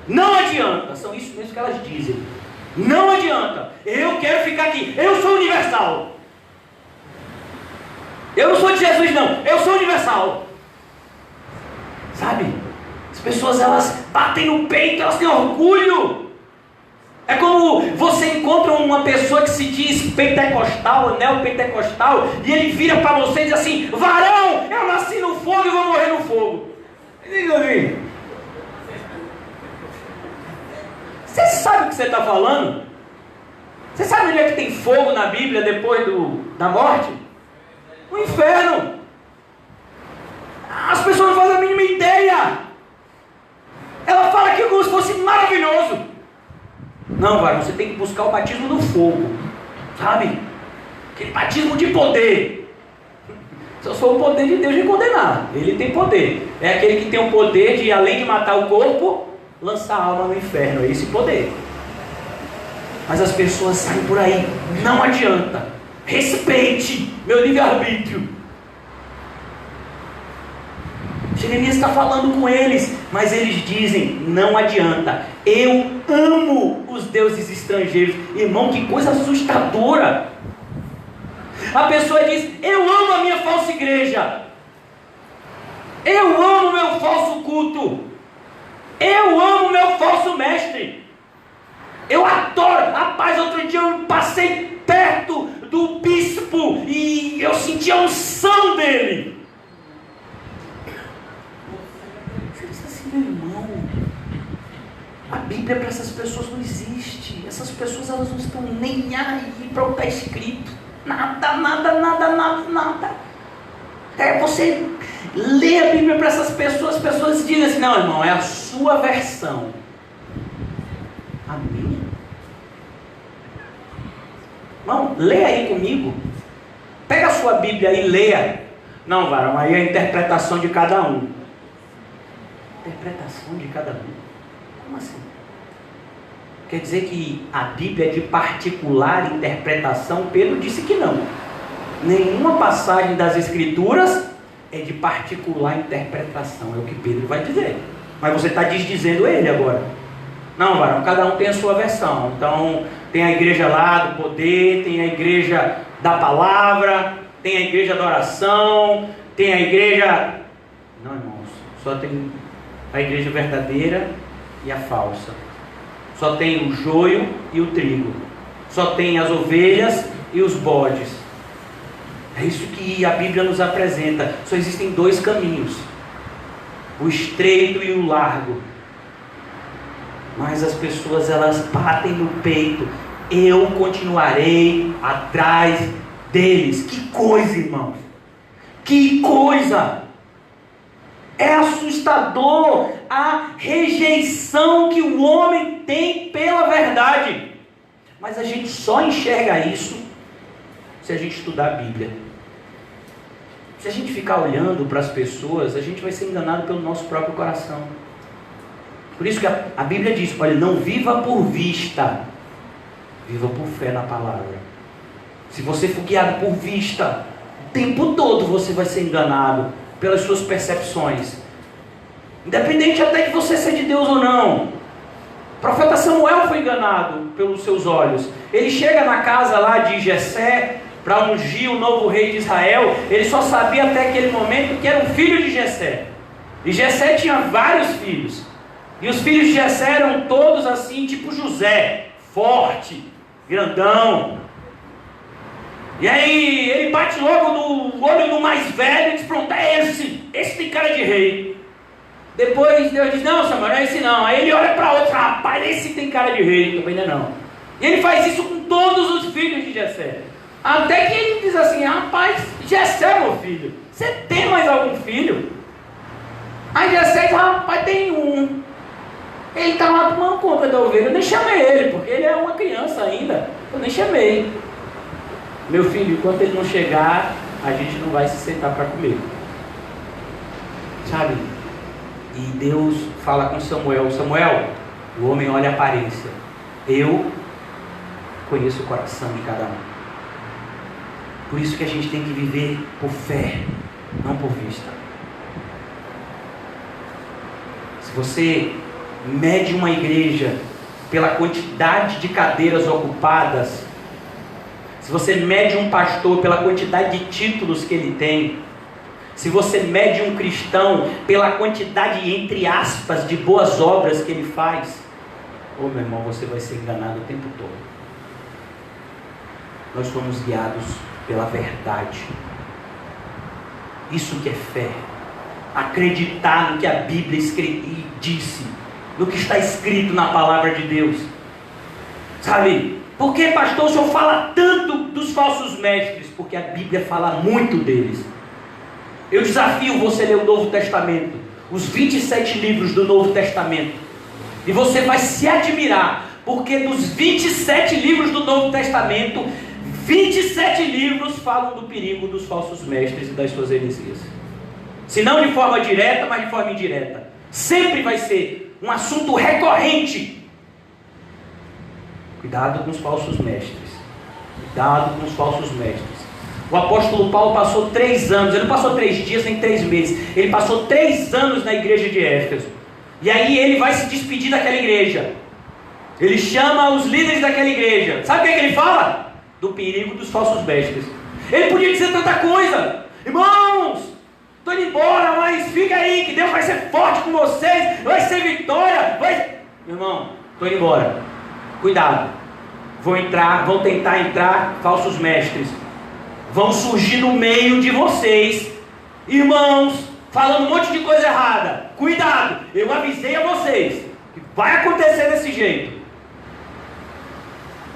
Não adianta, são isso mesmo que elas dizem. Não adianta, eu quero ficar aqui, eu sou universal. Eu não sou de Jesus não, eu sou universal. Sabe? As pessoas, elas batem no peito, elas têm orgulho. É como você encontra uma pessoa que se diz pentecostal, neopentecostal, e ele vira para você e diz assim: varão, eu nasci no fogo e vou morrer no fogo. Diga aí. Você sabe o que você está falando? Você sabe onde é que tem fogo na Bíblia depois da morte? O inferno. As pessoas não fazem a mínima ideia. Ela fala aquilo como se fosse maravilhoso. Não, varão, você tem que buscar o batismo do fogo, sabe? Aquele batismo de poder. Só for o poder de Deus de condenar. Ele tem poder. É aquele que tem o poder de, além de matar o corpo, lançar a alma no inferno. É esse poder. Mas as pessoas saem por aí. Não adianta. Respeite meu livre-arbítrio. Jeremias está falando com eles, mas eles dizem: não adianta, eu amo os deuses estrangeiros. Irmão, que coisa assustadora. A pessoa diz: eu amo a minha falsa igreja, eu amo meu falso culto, eu amo meu falso mestre, eu adoro. Rapaz, outro dia eu passei perto do bispo e eu senti a unção dele. Meu irmão, a Bíblia para essas pessoas não existe. Essas pessoas, elas não estão nem aí para o que está escrito. Nada. Você lê a Bíblia para essas pessoas, as pessoas dizem assim: não, irmão, é a sua versão. A minha? Irmão, lê aí comigo. Pega a sua Bíblia e leia. Não, varão, aí é a interpretação de cada um. Interpretação de cada um? Como assim? Quer dizer que a Bíblia é de particular interpretação? Pedro disse que não. Nenhuma passagem das Escrituras é de particular interpretação. É o que Pedro vai dizer. Mas você está desdizendo ele agora. Não, varão, cada um tem a sua versão. Então, tem a igreja lá do poder, tem a igreja da palavra, tem a igreja da oração, tem a igreja... Não, irmãos, só tem a igreja verdadeira e a falsa. Só tem o joio e o trigo. Só tem as ovelhas e os bodes. É isso que a Bíblia nos apresenta. Só existem dois caminhos: o estreito e o largo. Mas as pessoas, elas batem no peito: eu continuarei atrás deles. Que coisa, irmãos! Que coisa! É assustador a rejeição que o homem tem pela verdade. Mas a gente só enxerga isso se a gente estudar a Bíblia. Se a gente ficar olhando para as pessoas, a gente vai ser enganado pelo nosso próprio coração. Por isso que a Bíblia diz: olha, não viva por vista, viva por fé na palavra. Se você for guiado por vista, o tempo todo você vai ser enganado pelas suas percepções, independente até de você ser de Deus ou não. O profeta Samuel foi enganado pelos seus olhos. Ele chega na casa lá de Jessé para ungir o novo rei de Israel. Ele só sabia até aquele momento que era um filho de Jessé. E Jessé tinha vários filhos. E os filhos de Jessé eram todos assim, tipo José, forte, grandão. E aí ele bate logo no olho do mais velho e diz: pronto, é esse tem cara de rei. Depois Deus diz: não, Samuel, não é esse não. Aí ele olha para outro: rapaz, esse tem cara de rei, também não é não. E ele faz isso com todos os filhos de Jessé. Até que ele diz assim: rapaz, Jessé, meu filho, você tem mais algum filho? Aí Jessé diz: rapaz, tem um. Ele está lá tomando conta da ovelha. Eu nem chamei ele, porque ele é uma criança ainda. Eu nem chamei. Meu filho, enquanto ele não chegar, a gente não vai se sentar para comer. Sabe? E Deus fala com Samuel: Samuel, o homem olha a aparência, eu conheço o coração de cada um. Por isso que a gente tem que viver por fé, não por vista. Se você mede uma igreja pela quantidade de cadeiras ocupadas, se você mede um pastor pela quantidade de títulos que ele tem, se você mede um cristão pela quantidade, entre aspas, de boas obras que ele faz, meu irmão, você vai ser enganado o tempo todo. Nós somos guiados pela verdade. Isso que é fé. Acreditar no que a Bíblia disse, no que está escrito na palavra de Deus. Sabe? Por que, pastor, o senhor fala tanto dos falsos mestres? Porque a Bíblia fala muito deles. Eu desafio você a ler o Novo Testamento, os 27 livros do Novo Testamento, e você vai se admirar, porque nos 27 livros do Novo Testamento, 27 livros falam do perigo dos falsos mestres e das suas heresias. Se não de forma direta, mas de forma indireta. Sempre vai ser um assunto recorrente. Cuidado com os falsos mestres. Cuidado com os falsos mestres. O apóstolo Paulo passou 3 anos, ele não passou 3 dias nem 3 meses, ele passou 3 anos na igreja de Éfeso. E aí ele vai se despedir daquela igreja. Ele chama os líderes daquela igreja. Sabe o que ele fala? Do perigo dos falsos mestres. Ele podia dizer tanta coisa: irmãos, estou indo embora, mas fica aí, que Deus vai ser forte com vocês, vai ser vitória, Meu irmão, estou indo embora. Cuidado. Vão tentar entrar falsos mestres. Vão surgir no meio de vocês, irmãos, falando um monte de coisa errada. Cuidado, eu avisei a vocês que Vai acontecer desse jeito.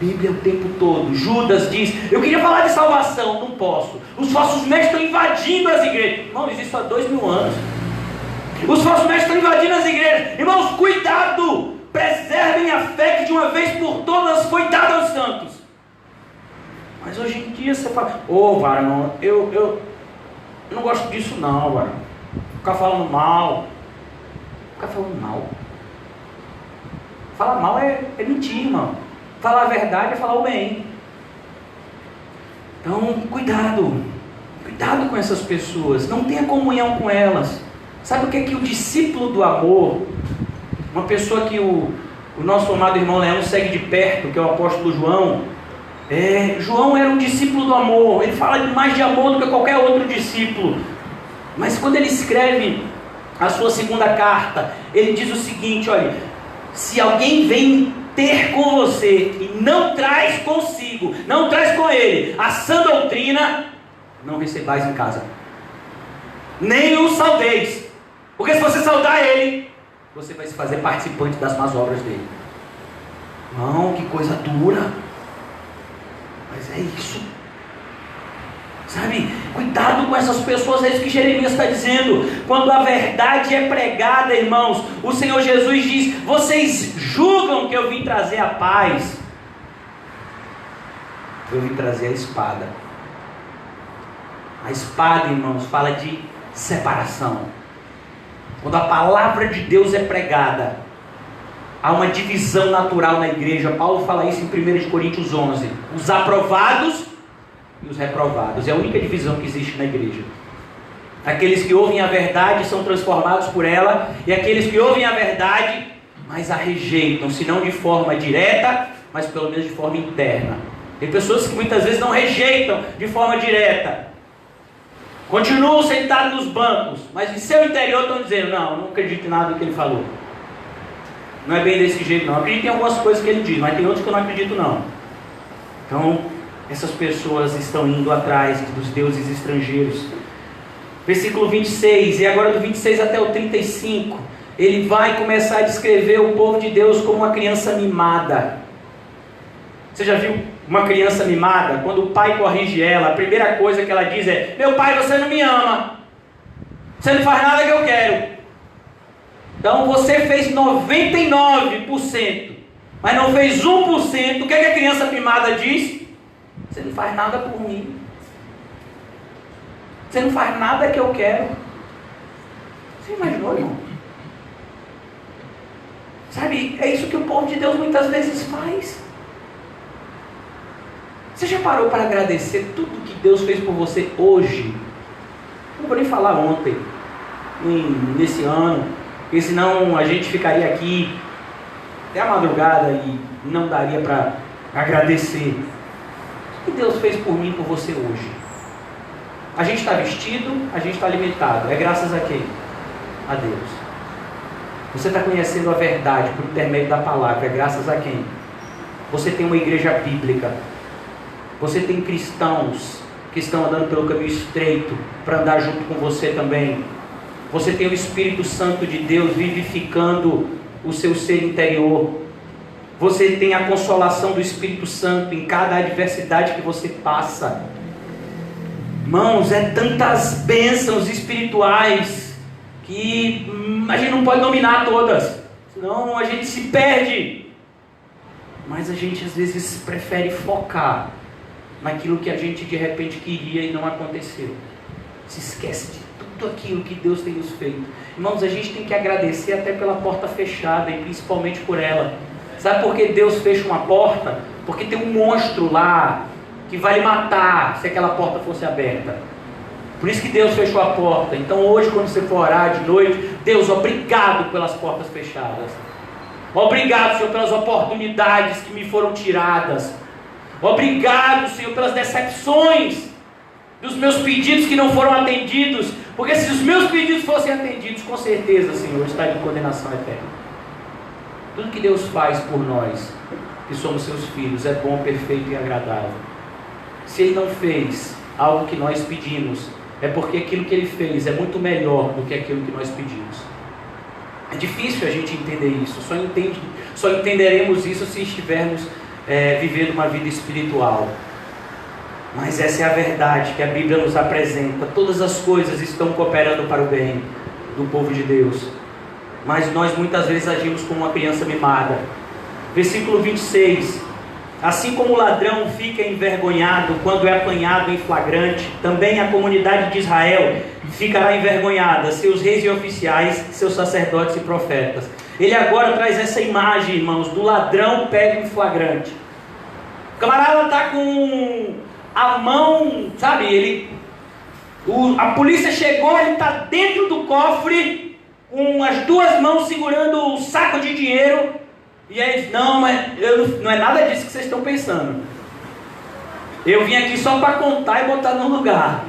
Bíblia o tempo todo. Judas diz: eu queria falar de salvação, não posso. Os falsos mestres estão invadindo as igrejas. Irmãos, isso há 2000 anos. Os falsos mestres estão invadindo as igrejas. Irmãos, cuidado! Preservem a fé que de uma vez por todas foi dada aos santos. Mas hoje em dia você fala: ô varão, eu não gosto disso não, varão. Ficar falando mal. Ficar falando mal. Falar mal é mentir, irmão. Falar a verdade é falar o bem. Então, cuidado. Cuidado com essas pessoas. Não tenha comunhão com elas. Sabe o que é que o discípulo do amor, uma pessoa que o nosso amado irmão Leão segue de perto, que é o apóstolo João. João era um discípulo do amor. Ele fala mais de amor do que qualquer outro discípulo. Mas quando ele escreve a sua segunda carta, ele diz o seguinte: olha, se alguém vem ter com você e não traz consigo, não traz com ele a sã doutrina, não recebais em casa, nem o saudeis, porque se você saudar ele, você vai se fazer participante das más obras dele. Não, que coisa dura, mas é isso. Sabe, cuidado com essas pessoas, é isso que Jeremias está dizendo. Quando a verdade é pregada, irmãos, o Senhor Jesus diz: vocês julgam que eu vim trazer a paz, eu vim trazer a espada. A espada, irmãos, fala de separação. Quando a palavra de Deus é pregada, há uma divisão natural na igreja. Paulo fala isso em 1 Coríntios 11: os aprovados e os reprovados. É a única divisão que existe na igreja. Aqueles que ouvem a verdade são transformados por ela, e aqueles que ouvem a verdade, mas a rejeitam, se não de forma direta, mas pelo menos de forma interna. Tem pessoas que muitas vezes não rejeitam de forma direta, continuam sentados nos bancos, mas em seu interior estão dizendo: não acredito em nada do que ele falou, não é bem desse jeito não. Acredito em algumas coisas que ele diz, mas tem outras que eu não acredito não. Então, essas pessoas estão indo atrás dos deuses estrangeiros. Versículo 26, e agora do 26 até o 35, ele vai começar a descrever o povo de Deus como uma criança mimada. Você já viu uma criança mimada? Quando o pai corrige ela, a primeira coisa que ela diz é: meu pai, você não me ama, você não faz nada que eu quero. Então você fez 99%, mas não fez 1%. O que a criança mimada diz? Você não faz nada por mim. Você não faz nada que eu quero. Você imaginou, irmão? Sabe, é isso que o povo de Deus muitas vezes faz. Você já parou para agradecer tudo que Deus fez por você hoje? Não vou nem falar ontem, nem nesse ano, porque senão a gente ficaria aqui até a madrugada e não daria para agradecer. O que Deus fez por mim e por você hoje? A gente está vestido, a gente está alimentado. É graças a quem? A Deus. Você está conhecendo a verdade por intermédio da palavra. É graças a quem? Você tem uma igreja bíblica. Você tem cristãos que estão andando pelo caminho estreito para andar junto com você também. Você tem o Espírito Santo de Deus vivificando o seu ser interior. Você tem a consolação do Espírito Santo em cada adversidade que você passa. Irmãos, é tantas bênçãos espirituais que a gente não pode dominar todas, senão a gente se perde. Mas a gente às vezes prefere focar naquilo que a gente de repente queria e não aconteceu. Se esquece de tudo aquilo que Deus tem nos feito. Irmãos, a gente tem que agradecer até pela porta fechada e principalmente por ela. Sabe por que Deus fecha uma porta? Porque tem um monstro lá que vai lhe matar se aquela porta fosse aberta. Por isso que Deus fechou a porta. Então hoje, quando você for orar de noite: Deus, obrigado pelas portas fechadas. Obrigado, Senhor, pelas oportunidades que me foram tiradas. Obrigado, Senhor, pelas decepções dos meus pedidos que não foram atendidos. Porque se os meus pedidos fossem atendidos, com certeza, Senhor, eu estaria em condenação eterna. Tudo que Deus faz por nós, que somos seus filhos, é bom, perfeito e agradável. Se Ele não fez algo que nós pedimos, é porque aquilo que Ele fez é muito melhor do que aquilo que nós pedimos. É difícil a gente entender isso, só entenderemos isso se estivermos vivendo uma vida espiritual. Mas essa é a verdade que a Bíblia nos apresenta. Todas as coisas estão cooperando para o bem do povo de Deus. Mas nós muitas vezes agimos como uma criança mimada. Versículo 26. Assim como o ladrão fica envergonhado quando é apanhado em flagrante, também a comunidade de Israel ficará envergonhada, seus reis e oficiais, seus sacerdotes e profetas. Ele agora traz essa imagem, irmãos, do ladrão pego em flagrante. O camarada está com a mão, sabe, a polícia chegou, ele está dentro do cofre, com as duas mãos segurando um saco de dinheiro, e aí diz, não é nada disso que vocês estão pensando. Eu vim aqui só para contar e botar no lugar.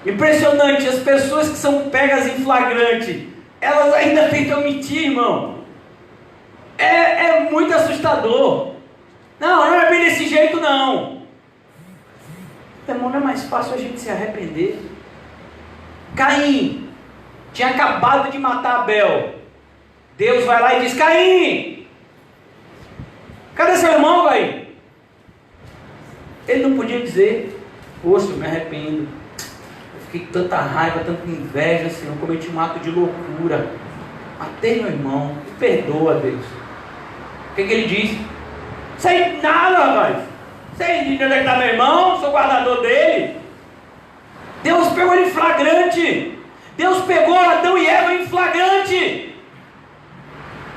Impressionante, as pessoas que são pegas em flagrante, elas ainda tentam mentir, irmão. É muito assustador. Não é bem desse jeito não. Irmão, não é mais fácil a gente se arrepender? Caim tinha acabado de matar Abel. Deus vai lá e diz, Caim, cadê seu irmão, Caim? Ele não podia dizer, poxa, eu me arrependo. Eu fiquei com tanta raiva, tanta inveja, Senhor, eu cometi um ato de loucura. Matei meu irmão, me perdoa, Deus. O que ele diz? Sei nada, rapaz. Sei de onde é que está meu irmão, sou guardador dele. Deus pegou ele em flagrante. Deus pegou Adão e Eva em flagrante.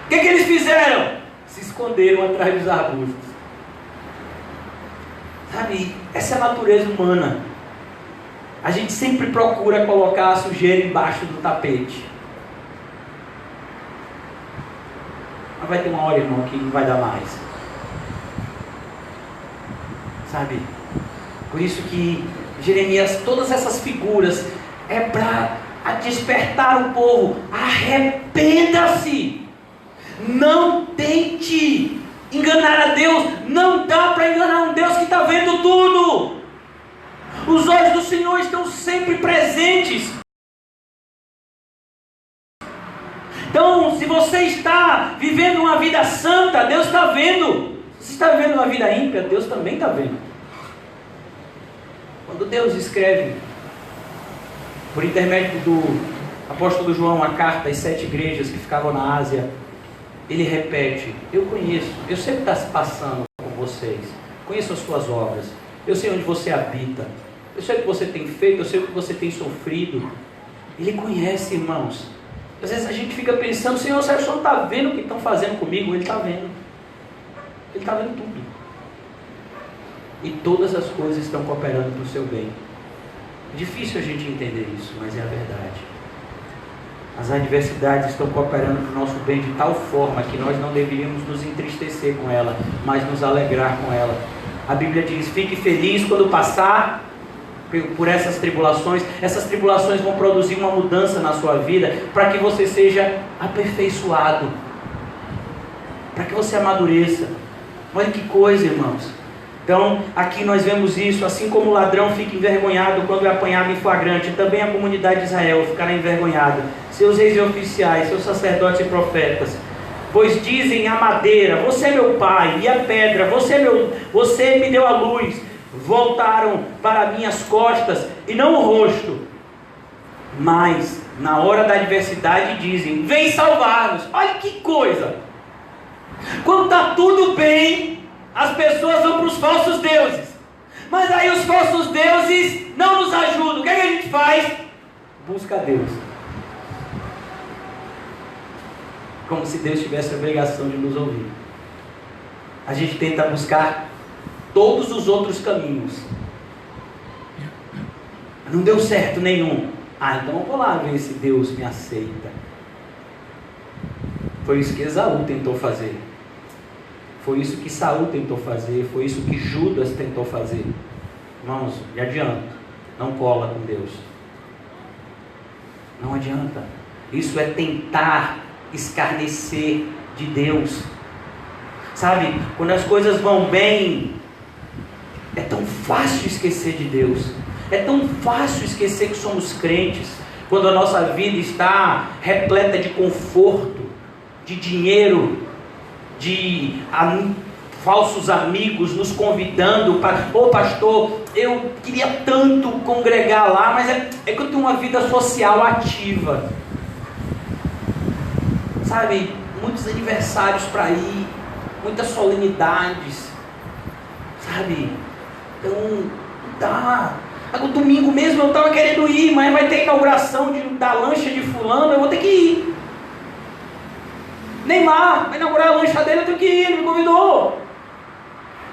O que eles fizeram? Se esconderam atrás dos arbustos. Sabe, essa é a natureza humana. A gente sempre procura colocar a sujeira embaixo do tapete. Mas vai ter uma hora, irmão, que não vai dar mais. Sabe? Por isso que Jeremias, todas essas figuras é para despertar o povo. Arrependa-se. Não tente enganar a Deus. Não dá para enganar um Deus que está vendo tudo. Os olhos do Senhor estão sempre presentes. Então, se você está vivendo uma vida santa, Deus está vendo. Se você está vivendo uma vida ímpia, Deus também está vendo. Quando Deus escreve, por intermédio do apóstolo João, a carta às 7 igrejas que ficavam na Ásia, ele repete, eu conheço, eu sei o que está se passando com vocês, conheço as suas obras, eu sei onde você habita, eu sei o que você tem feito, eu sei o que você tem sofrido. Ele conhece, irmãos. Às vezes a gente fica pensando, Senhor, o Senhor não está vendo o que estão fazendo comigo? Ele está vendo. Ele está vendo tudo. E todas as coisas estão cooperando para o seu bem. É difícil a gente entender isso, mas é a verdade. As adversidades estão cooperando para o nosso bem de tal forma que nós não deveríamos nos entristecer com ela, mas nos alegrar com ela. A Bíblia diz, fique feliz quando passar por essas tribulações. Essas tribulações vão produzir uma mudança na sua vida, para que você seja aperfeiçoado, para que você amadureça. Olha que coisa, irmãos. Então, aqui nós vemos isso, assim como o ladrão fica envergonhado quando é apanhado em flagrante, também a comunidade de Israel ficará envergonhada, seus reis e oficiais, seus sacerdotes e profetas, pois dizem a madeira, você é meu pai, e a pedra, você me deu a luz, voltaram para minhas costas e não o rosto, mas na hora da adversidade dizem, vem salvar-nos. Olha que coisa, quando está tudo bem, as pessoas vão para os falsos deuses, mas aí os falsos deuses não nos ajudam. O que a gente faz? Busca a Deus, como se Deus tivesse a obrigação de nos ouvir. A gente tenta buscar todos os outros caminhos. Não deu certo nenhum. Então eu vou lá ver se Deus me aceita. Foi isso que Esaú tentou fazer. Foi isso que Saul tentou fazer. Foi isso que Judas tentou fazer. Irmãos, não adianta. Não cola com Deus. Não adianta. Isso é tentar escarnecer de Deus. Sabe, quando as coisas vão bem, é tão fácil esquecer de Deus. É tão fácil esquecer que somos crentes. quando a nossa vida está repleta de conforto, de dinheiro, de falsos amigos nos convidando para, ô pastor, eu queria tanto congregar lá, mas é que eu tenho uma vida social ativa, sabe, muitos aniversários para ir, muitas solenidades, sabe, então dá. No domingo mesmo eu estava querendo ir, mas vai ter inauguração da lancha de fulano, eu vou ter que ir. Neymar vai inaugurar a lancha dele, eu tenho que ir, ele me convidou.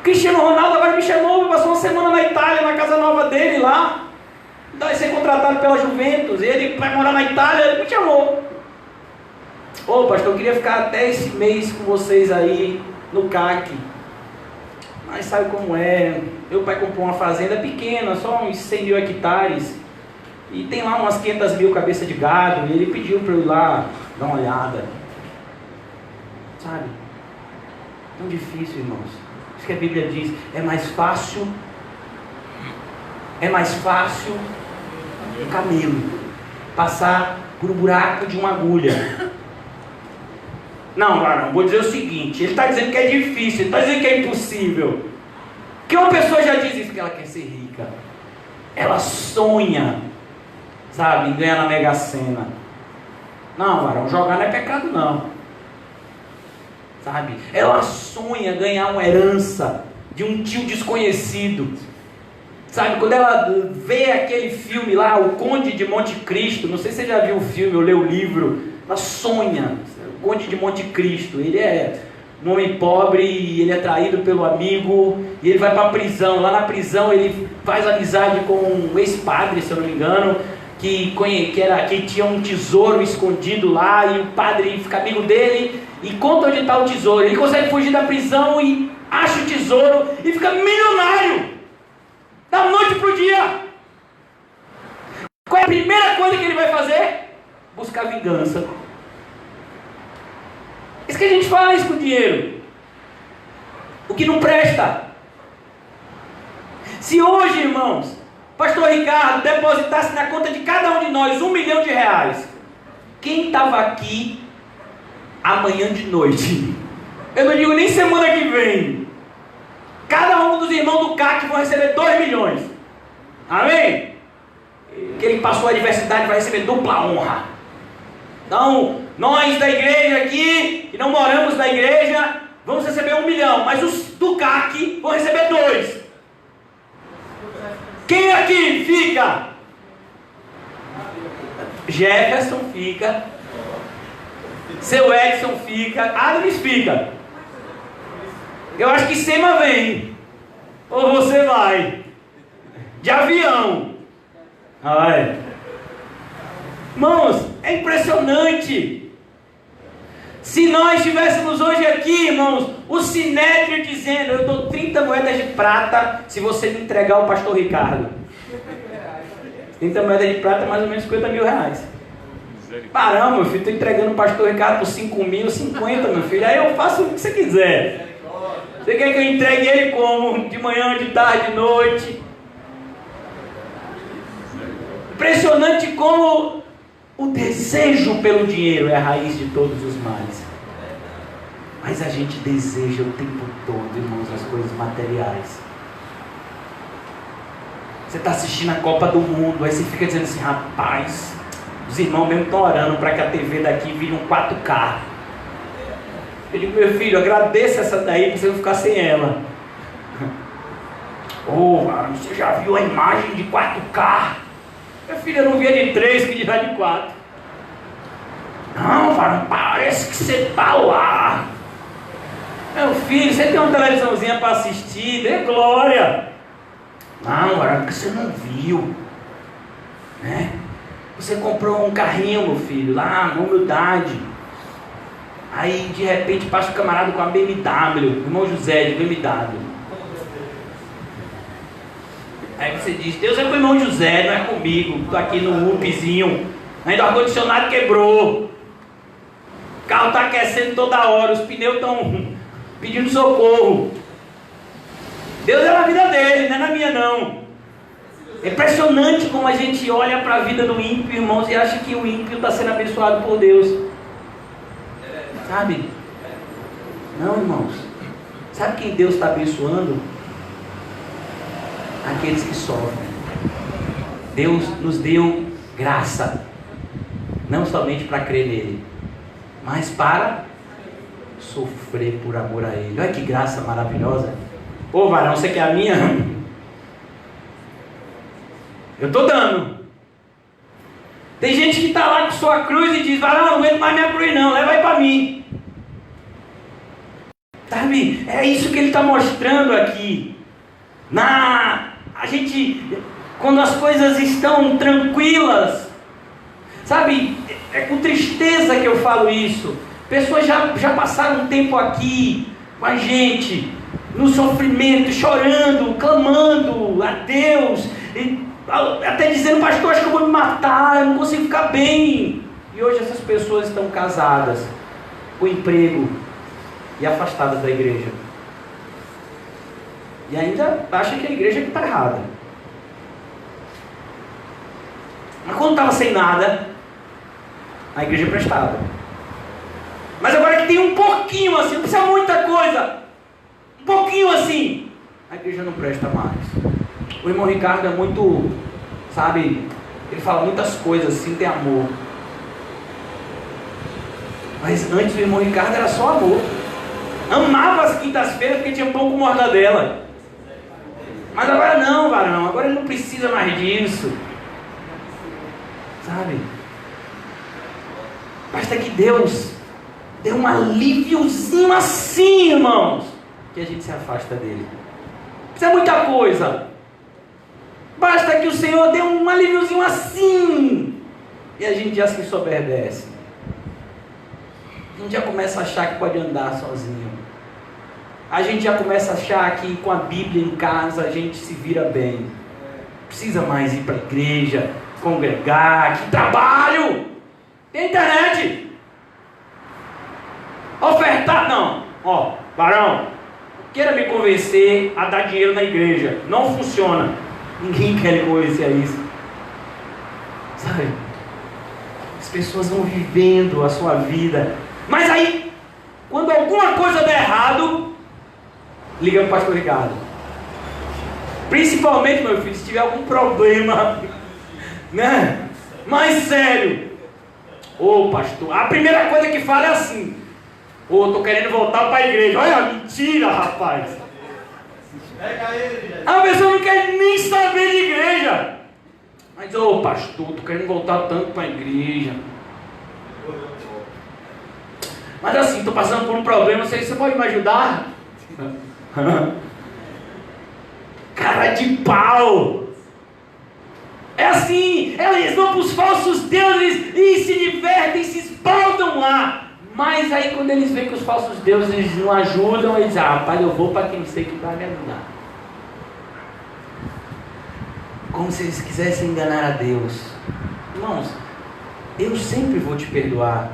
Cristiano Ronaldo agora me chamou, passou uma semana na Itália, na casa nova dele lá. Então vai ser contratado pela Juventus, ele vai morar na Itália, ele me chamou. Ô pastor, eu queria ficar até esse mês com vocês aí no CAC. Mas sabe como é, meu pai comprou uma fazenda pequena, só uns 100 mil hectares. E tem lá umas 500 mil cabeças de gado, e ele pediu para eu ir lá dar uma olhada. Sabe? Tão difícil, irmãos. Isso que a Bíblia diz, é mais fácil um camelo passar por um buraco de uma agulha. Não, varão, vou dizer o seguinte, ele está dizendo que é difícil, ele está dizendo que é impossível. Que uma pessoa já diz isso, que ela quer ser rica. Ela sonha, sabe, em ganhar na Mega Sena. Não, varão, jogar não é pecado não. Sabe, ela sonha ganhar uma herança de um tio desconhecido. Sabe, quando ela vê aquele filme lá, O Conde de Monte Cristo, não sei se você já viu o filme ou leu o livro, ela sonha. O Conde de Monte Cristo, ele é um homem pobre, e ele é traído pelo amigo, e ele vai para a prisão. Lá na prisão ele faz amizade com um ex-padre, se eu não me engano, que tinha um tesouro escondido lá, e o padre fica amigo dele e conta onde está o tesouro. Ele consegue fugir da prisão e acha o tesouro e fica milionário da noite para o dia. Qual é a primeira coisa que ele vai fazer? Buscar vingança. Isso que a gente faz com o dinheiro, o que não presta. Se hoje, irmãos, pastor Ricardo depositasse na conta de cada um de nós R$1 milhão, quem estava aqui amanhã de noite, eu não digo nem semana que vem, cada um dos irmãos do CAC vão receber 2 milhões, amém? Quem passou a adversidade vai receber dupla honra. Então, nós da igreja aqui, que não moramos na igreja, vamos receber 1 milhão, mas os do CAC vão receber 2. Quem aqui fica? Jefferson fica, seu Edson fica, Adams fica. Eu acho que Sema vem, ou você vai de avião. Ai. Irmãos, é impressionante. Se nós estivéssemos hoje aqui, irmãos, o Sinédrio dizendo, eu dou 30 moedas de prata se você me entregar o pastor Ricardo. 30 moedas de prata, mais ou menos 50 mil reais. Caramba, meu filho, estou entregando o pastor Ricardo por 5 mil, 50, meu filho. Aí eu faço o que você quiser. Você quer que eu entregue ele como? De manhã, de tarde, de noite. Impressionante como o desejo pelo dinheiro é a raiz de todos os males. Mas a gente deseja o tempo todo, irmãos, as coisas materiais. Você está assistindo a Copa do Mundo, aí você fica dizendo assim, rapaz, os irmãos mesmo estão orando para que a TV daqui vire um 4K. Eu digo, meu filho, agradeça essa daí para você não ficar sem ela. Você já viu a imagem de 4K? Meu filho, eu não via de 3, que dirá de 4. Não, varão, parece que você está lá. Meu filho, você tem uma televisãozinha para assistir, dê glória. Não, varão, porque você não viu, né? Você comprou um carrinho, meu filho, lá na humildade. Aí, de repente, passa o camarada com a BMW, irmão José de BMW. Aí você diz, Deus é com o irmão José, não é comigo. Estou aqui no UPzinho, ainda o ar-condicionado quebrou, o carro está aquecendo toda hora, os pneus estão pedindo socorro. Deus é na vida dele, não é na minha não. É impressionante como a gente olha para a vida do ímpio, irmãos, e acha que o ímpio está sendo abençoado por Deus. Sabe? Não, irmãos. Sabe quem Deus está abençoando? Aqueles que sofrem. Deus nos deu graça, não somente para crer nele, mas para sofrer por amor a ele. Olha que graça maravilhosa. Ô varão, você quer a minha? Eu estou dando. Tem gente que está lá com sua cruz e diz: varão, não aguento mais minha cruz não, leva aí para mim. Sabe, é isso que ele está mostrando aqui. A gente, quando as coisas estão tranquilas, sabe, é com tristeza que eu falo isso. Pessoas já passaram um tempo aqui com a gente, no sofrimento, chorando, clamando a Deus, até dizendo: pastor, acho que eu vou me matar, eu não consigo ficar bem. E hoje essas pessoas estão casadas, com emprego e afastadas da igreja. E ainda acha que a igreja está errada. Mas quando estava sem nada, a igreja prestava. Mas agora que tem um pouquinho assim, não precisa muita coisa, um pouquinho assim, a igreja não presta mais. O irmão Ricardo é muito, sabe, ele fala muitas coisas assim, tem amor. Mas antes o irmão Ricardo era só amor. Amava as quintas-feiras porque tinha pão com mortadela. Mas agora não, varão, agora ele não precisa mais disso. Sabe? Basta que Deus dê um alíviozinho assim, irmãos, que a gente se afasta dele. Não precisa muita coisa. Basta que o Senhor dê um alíviozinho assim, e a gente já se ensoberbece. A gente já começa a achar que pode andar sozinho. A gente já começa a achar que com a Bíblia em casa a gente se vira bem. Não precisa mais ir para a igreja, congregar, que trabalho! Tem internet. Ofertar, não. Ó, varão, queira me convencer a dar dinheiro na igreja. Não funciona. Ninguém quer lhe convencer a isso. Sabe? As pessoas vão vivendo a sua vida. Mas aí, quando alguma coisa der errado, liga para o pastor Ricardo. Principalmente, meu filho, se tiver algum problema, né? Mais sério. Ô pastor, a primeira coisa que fala é assim: ô, tô querendo voltar para a igreja. Olha, mentira, rapaz. A pessoa não quer nem saber de igreja. Mas, ô pastor, tô querendo voltar tanto para a igreja. Mas assim, tô passando por um problema, você pode me ajudar? Cara de pau. É assim, eles vão para os falsos deuses e se divertem, se espalham lá. Mas aí quando eles veem que os falsos deuses não ajudam, eles dizem: ah, rapaz, eu vou para quem eu sei que vai me ajudar. Como se eles quisessem enganar a Deus. Irmãos, eu sempre vou te perdoar.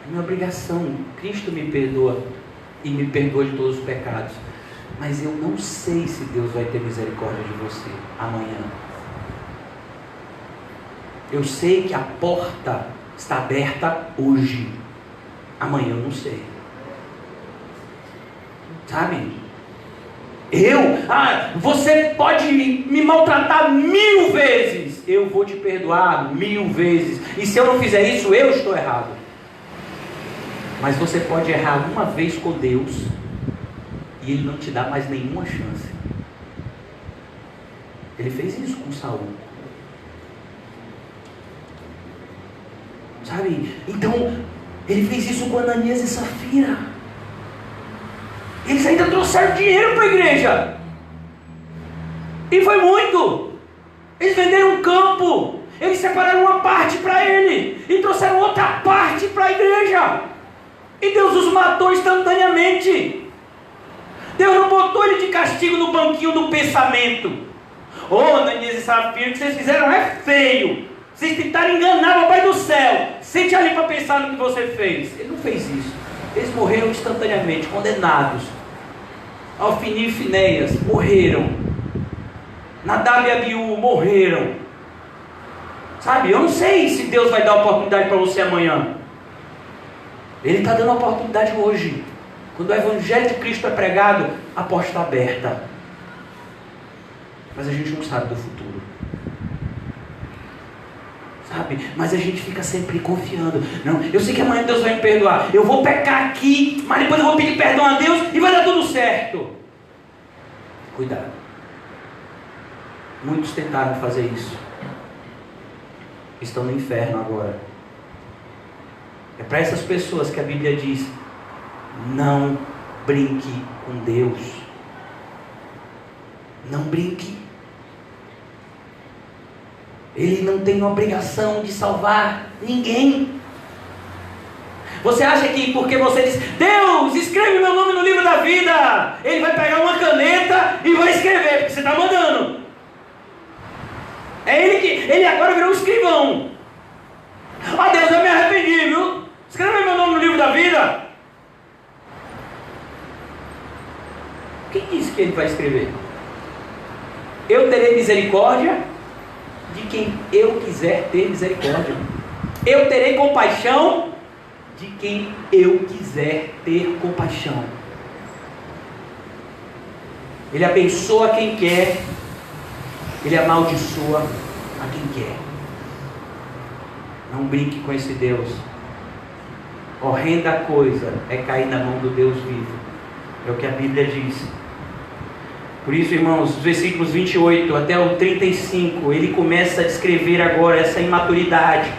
É minha obrigação. Cristo me perdoa e me perdoa de todos os pecados. Mas eu não sei se Deus vai ter misericórdia de você amanhã. Eu sei que a porta está aberta hoje. Amanhã eu não sei. Sabe? Você pode me maltratar 1000 vezes. Eu vou te perdoar 1000 vezes. E se eu não fizer isso, eu estou errado. Mas você pode errar uma vez com Deus e Ele não te dá mais nenhuma chance. Ele fez isso com Saul. Sabe? Então, Ele fez isso com Ananias e Safira. Eles ainda trouxeram dinheiro para a igreja. E foi muito. Eles venderam um campo. Eles separaram uma parte para ele e trouxeram outra parte para a igreja. E Deus os matou instantaneamente. Deus não botou ele de castigo no banquinho do pensamento. Ô, Ananias e Safira, o que vocês fizeram é feio. Vocês tentaram enganar o Pai do céu. Sente ali para pensar no que você fez. Ele não fez isso. Eles morreram instantaneamente, condenados. Alfini e Finéias morreram. Nadab e Abiú morreram. Sabe, eu não sei se Deus vai dar oportunidade para você amanhã. Ele está dando oportunidade hoje. Quando o Evangelho de Cristo é pregado, a porta está aberta. Mas a gente não sabe do futuro. Sabe? Mas a gente fica sempre confiando. Não, eu sei que amanhã Deus vai me perdoar. Eu vou pecar aqui, mas depois eu vou pedir perdão a Deus e vai dar tudo certo. Cuidado. Muitos tentaram fazer isso. Estão no inferno agora. É para essas pessoas que a Bíblia diz: não brinque com Deus. Não brinque. Ele não tem obrigação de salvar ninguém. Você acha que porque você diz: Deus, escreve meu nome no livro da vida, Ele vai pegar uma caneta e vai escrever, porque você está mandando. É ele agora virou um escrivão. Ah, Deus, eu me arrependi, viu? Escreve meu nome no livro da vida. Quem disse que Ele vai escrever? Eu terei misericórdia de quem eu quiser ter misericórdia. Eu terei compaixão de quem eu quiser ter compaixão. Ele abençoa quem quer, Ele amaldiçoa a quem quer. Não brinque com esse Deus. Horrenda coisa é cair na mão do Deus vivo. É o que a Bíblia diz. Por isso, irmãos, os versículos 28 até o 35, ele começa a descrever agora essa imaturidade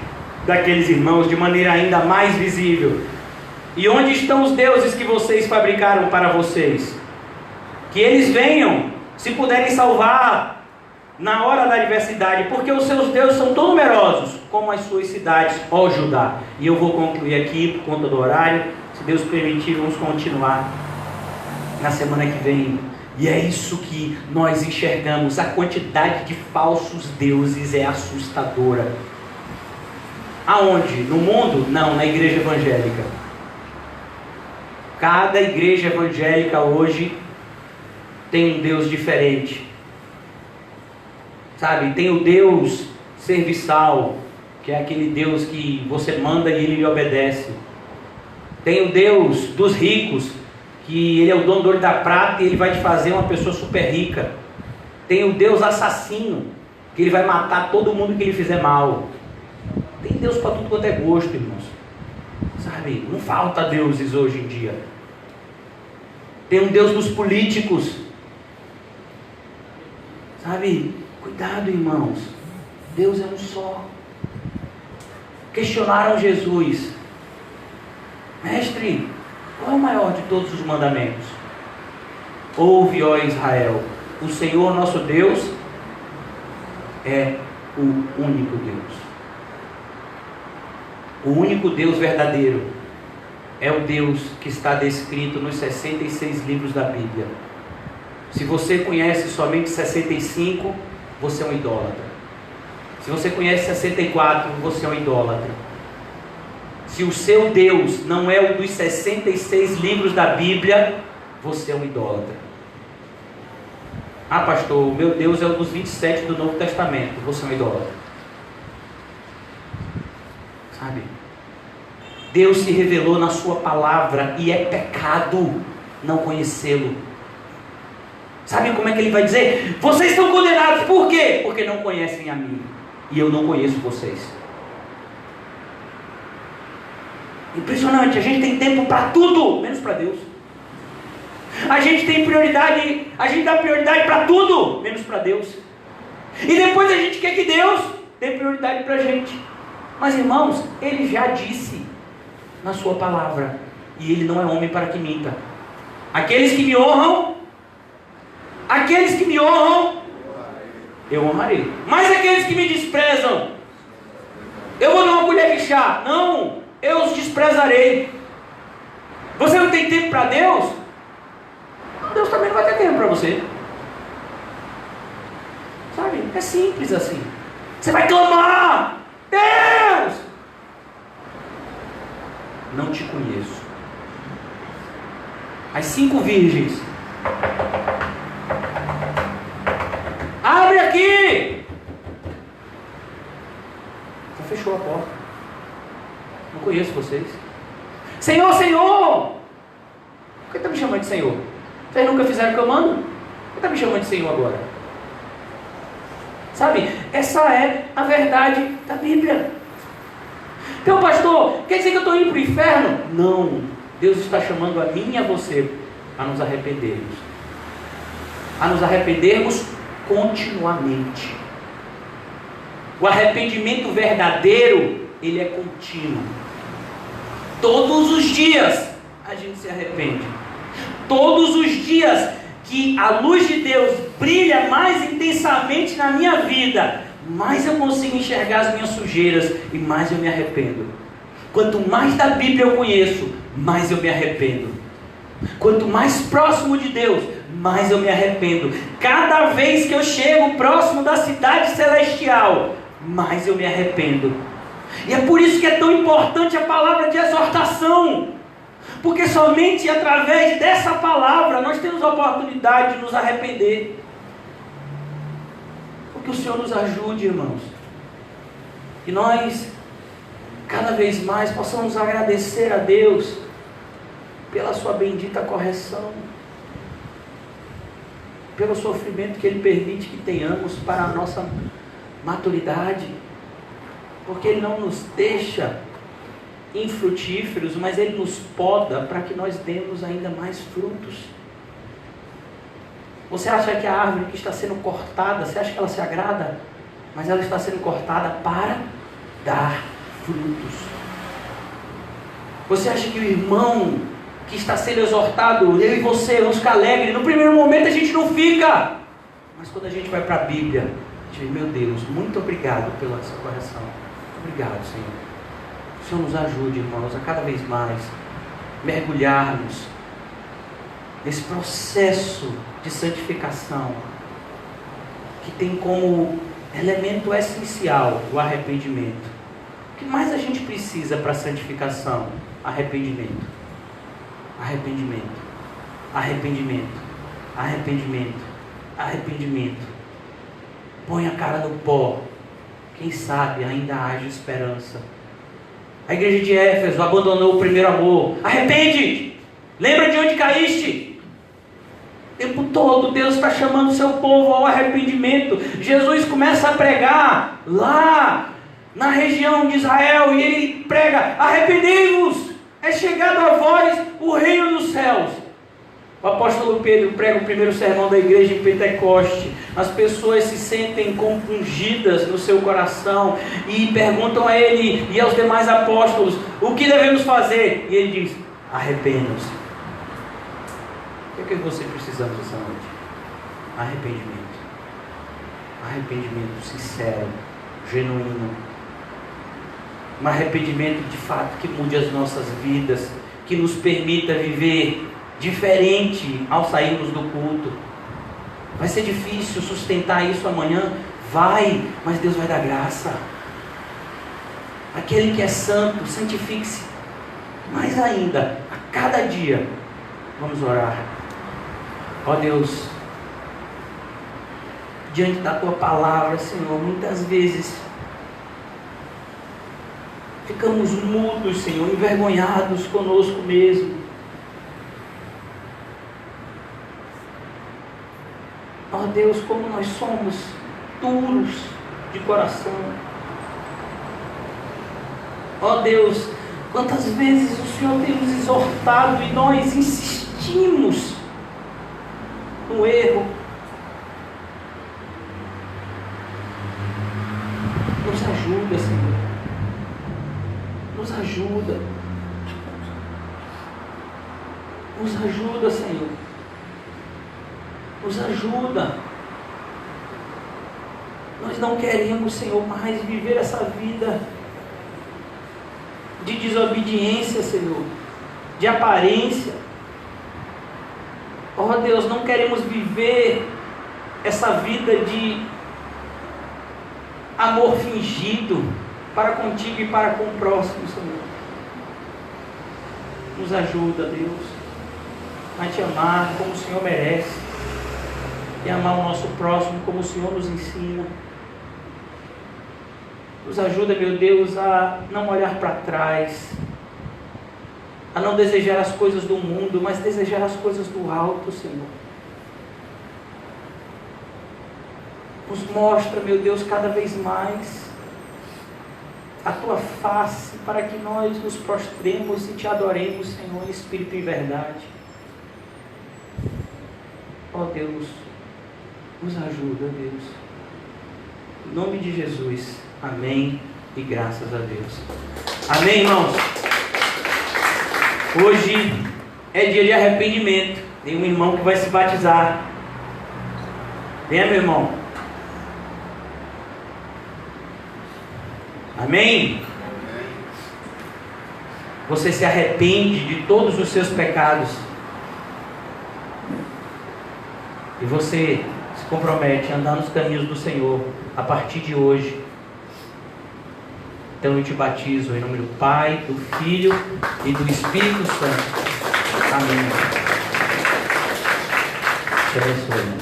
daqueles irmãos de maneira ainda mais visível. E onde estão os deuses que vocês fabricaram para vocês? Que eles venham, se puderem salvar na hora da adversidade, porque os seus deuses são tão numerosos como as suas cidades, ó Judá. E eu vou concluir aqui por conta do horário. Se Deus permitir, vamos continuar na semana que vem. E é isso que nós enxergamos. A quantidade de falsos deuses é assustadora. Aonde? No mundo? Não, na igreja evangélica. Cada igreja evangélica hoje tem um Deus diferente. Sabe, tem o Deus serviçal, que é aquele Deus que você manda e Ele lhe obedece. Tem o Deus dos ricos, que Ele é o dono do ouro da prata e Ele vai te fazer uma pessoa super rica. Tem o Deus assassino, que Ele vai matar todo mundo que Ele fizer mal. Tem Deus para tudo quanto é gosto, irmãos. Sabe, não falta deuses hoje em dia. Tem um Deus dos políticos. Sabe, cuidado, irmãos. Deus é um só. Questionaram Jesus: Mestre, qual é o maior de todos os mandamentos? Ouve, ó Israel, o Senhor nosso Deus é o único Deus. O único Deus verdadeiro é o Deus que está descrito nos 66 livros da Bíblia. Se você conhece somente 65, você é um idólatra. Se você conhece 64, você é um idólatra. Se o seu Deus não é o dos 66 livros da Bíblia, você é um idólatra. Ah, pastor, o meu Deus é o dos 27 do Novo Testamento. Você é um idólatra. Sabe? Deus se revelou na sua palavra e é pecado não conhecê-lo. Sabe como é que ele vai dizer? Vocês estão condenados, por quê? Porque não conhecem a mim e eu não conheço vocês. Impressionante, a gente tem tempo para tudo, menos para Deus. A gente tem prioridade, a gente dá prioridade para tudo, menos para Deus. E depois a gente quer que Deus dê prioridade para a gente. Mas irmãos, Ele já disse na sua palavra, e Ele não é homem para que minta. Aqueles que me honram, eu honrarei. Mas aqueles que me desprezam, eu vou dar uma colher de chá. Não, eu os desprezarei. Você não tem tempo para Deus? Deus também não vai ter tempo para você. Sabe? É simples assim. Você vai clamar: Deus, não te conheço. As 5 virgens. Abre mas fechou a porta. Não conheço vocês. Senhor, Senhor! Por que está me chamando de Senhor? Vocês nunca fizeram o que eu mando? Por que está me chamando de Senhor agora? Sabe, essa é a verdade da Bíblia. Então, pastor, quer dizer que eu estou indo para o inferno? Não, Deus está chamando a mim e a você a nos arrependermos. A nos arrependermos continuamente. O arrependimento verdadeiro, ele é contínuo. Todos os dias a gente se arrepende. Todos os dias que a luz de Deus brilha mais intensamente na minha vida, mais eu consigo enxergar as minhas sujeiras e mais eu me arrependo. Quanto mais da Bíblia eu conheço, mais eu me arrependo. Quanto mais próximo de Deus, mais eu me arrependo. Cada vez que eu chego próximo da cidade celestial, mais eu me arrependo. E é por isso que é tão importante a palavra de exortação. Porque somente através dessa palavra nós temos a oportunidade de nos arrepender. Que o Senhor nos ajude, irmãos, e nós cada vez mais possamos agradecer a Deus pela sua bendita correção, pelo sofrimento que Ele permite que tenhamos para a nossa maturidade, porque Ele não nos deixa infrutíferos, mas Ele nos poda para que nós demos ainda mais frutos. Você acha que a árvore que está sendo cortada, você acha que ela se agrada? Mas ela está sendo cortada para dar frutos. Você acha que o irmão que está sendo exortado, eu e você, vamos ficar alegres? No primeiro momento a gente não fica. Mas quando a gente vai para a Bíblia, a gente diz, meu Deus, muito obrigado pela essa correção. Obrigado, Senhor. O Senhor nos ajude, irmãos, a cada vez mais mergulharmos nesse processo de santificação, que tem como elemento essencial o arrependimento. O que mais a gente precisa para a santificação? Arrependimento. Arrependimento. Arrependimento. Arrependimento. Arrependimento. Põe a cara no pó. Quem sabe ainda haja esperança. A igreja de Éfeso abandonou o primeiro amor. Arrepende! Lembra de onde caíste? O tempo todo Deus está chamando o seu povo ao arrependimento. Jesus começa a pregar lá na região de Israel e ele prega: arrependei-vos, é chegado a vós o reino dos céus. O apóstolo Pedro prega o primeiro sermão da igreja em Pentecoste. As pessoas se sentem compungidas no seu coração e perguntam a ele e aos demais apóstolos: o que devemos fazer? E ele diz: arrependam-se. O que você precisamos essa noite? Arrependimento. Arrependimento sincero, genuíno. Um arrependimento de fato que mude as nossas vidas, que nos permita viver diferente ao sairmos do culto. Vai ser difícil sustentar isso amanhã? Vai, mas Deus vai dar graça. Aquele que é santo, santifique-se mais ainda, a cada dia. Vamos orar. Ó Deus, diante da Tua palavra, Senhor, muitas vezes ficamos mudos, Senhor, envergonhados conosco mesmo. Ó Deus, como nós somos duros de coração. Ó Deus, quantas vezes o Senhor tem nos exortado e nós insistimos no erro. Nos ajuda, Senhor. Nos ajuda. Nos ajuda, Senhor. Nos ajuda. Nós não queremos, Senhor, mais viver essa vida de desobediência, Senhor, de aparência. Oh Deus, não queremos viver essa vida de amor fingido para contigo e para com o próximo, Senhor. Nos ajuda, Deus, a te amar como o Senhor merece e amar o nosso próximo como o Senhor nos ensina. Nos ajuda, meu Deus, a não olhar para trás, a não desejar as coisas do mundo, mas desejar as coisas do alto, Senhor. Nos mostra, meu Deus, cada vez mais a Tua face, para que nós nos prostremos e Te adoremos, Senhor, em espírito e verdade. Ó Deus, nos ajuda, Deus. Em nome de Jesus, amém e graças a Deus. Amém, irmãos? Hoje é dia de arrependimento. Tem um irmão que vai se batizar. Venha, meu irmão. Amém? Você se arrepende de todos os seus pecados. E você se compromete a andar nos caminhos do Senhor a partir de hoje. Então eu te batizo em nome do Pai, do Filho e do Espírito Santo. Amém. Te abençoe.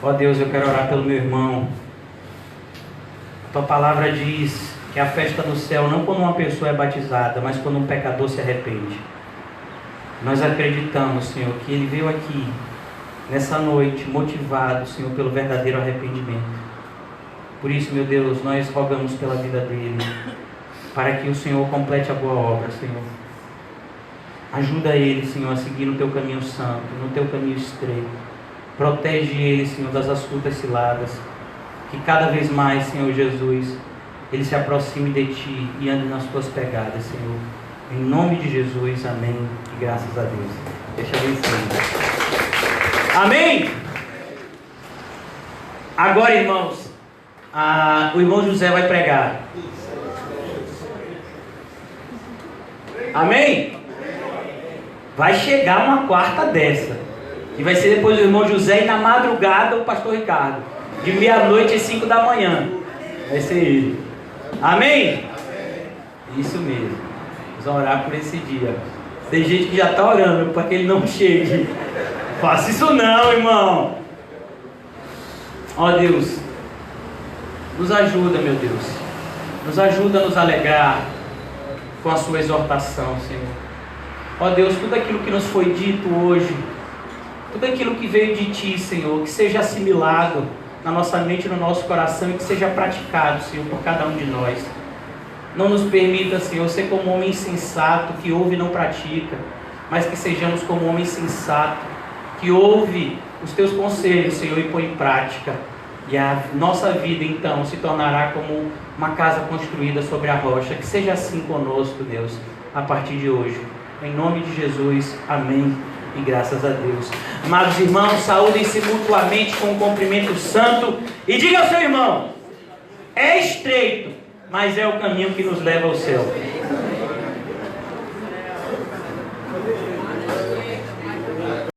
Ó Deus, eu quero orar pelo meu irmão. A Tua palavra diz que a festa no céu não quando uma pessoa é batizada, mas quando um pecador se arrepende. Nós acreditamos, Senhor, que ele veio aqui nessa noite motivado, Senhor, pelo verdadeiro arrependimento. Por isso, meu Deus, nós rogamos pela vida dele, para que o Senhor complete a boa obra, Senhor. Ajuda ele, Senhor, a seguir no Teu caminho santo, no Teu caminho estreito. Protege ele, Senhor, das astutas ciladas. Que cada vez mais, Senhor Jesus, ele se aproxime de Ti e ande nas Tuas pegadas, Senhor. Em nome de Jesus, amém. E graças a Deus. Deixa eu ver. Amém? Agora, irmãos, o irmão José vai pregar. Amém? Vai chegar uma quarta dessa. E vai ser depois do irmão José e na madrugada o pastor Ricardo. De meia-noite às 5 da manhã. Vai ser ele. Amém? Isso mesmo. Vamos orar por esse dia. Tem gente que já está orando para que ele não chegue. Faça isso não, irmão. Ó Deus, nos ajuda, meu Deus. Nos ajuda a nos alegrar com a Sua exortação, Senhor. Ó Deus, tudo aquilo que nos foi dito hoje, tudo aquilo que veio de Ti, Senhor, que seja assimilado na nossa mente e no nosso coração e que seja praticado, Senhor, por cada um de nós. Não nos permita, Senhor, ser como um homem insensato que ouve e não pratica, mas que sejamos como um homem sensato que ouve os Teus conselhos, Senhor, e põe em prática. E a nossa vida, então, se tornará como uma casa construída sobre a rocha. Que seja assim conosco, Deus, a partir de hoje. Em nome de Jesus, amém. E graças a Deus. Amados irmãos, saúdem-se mutuamente com um cumprimento santo. E diga ao seu irmão: é estreito, mas é o caminho que nos leva ao céu.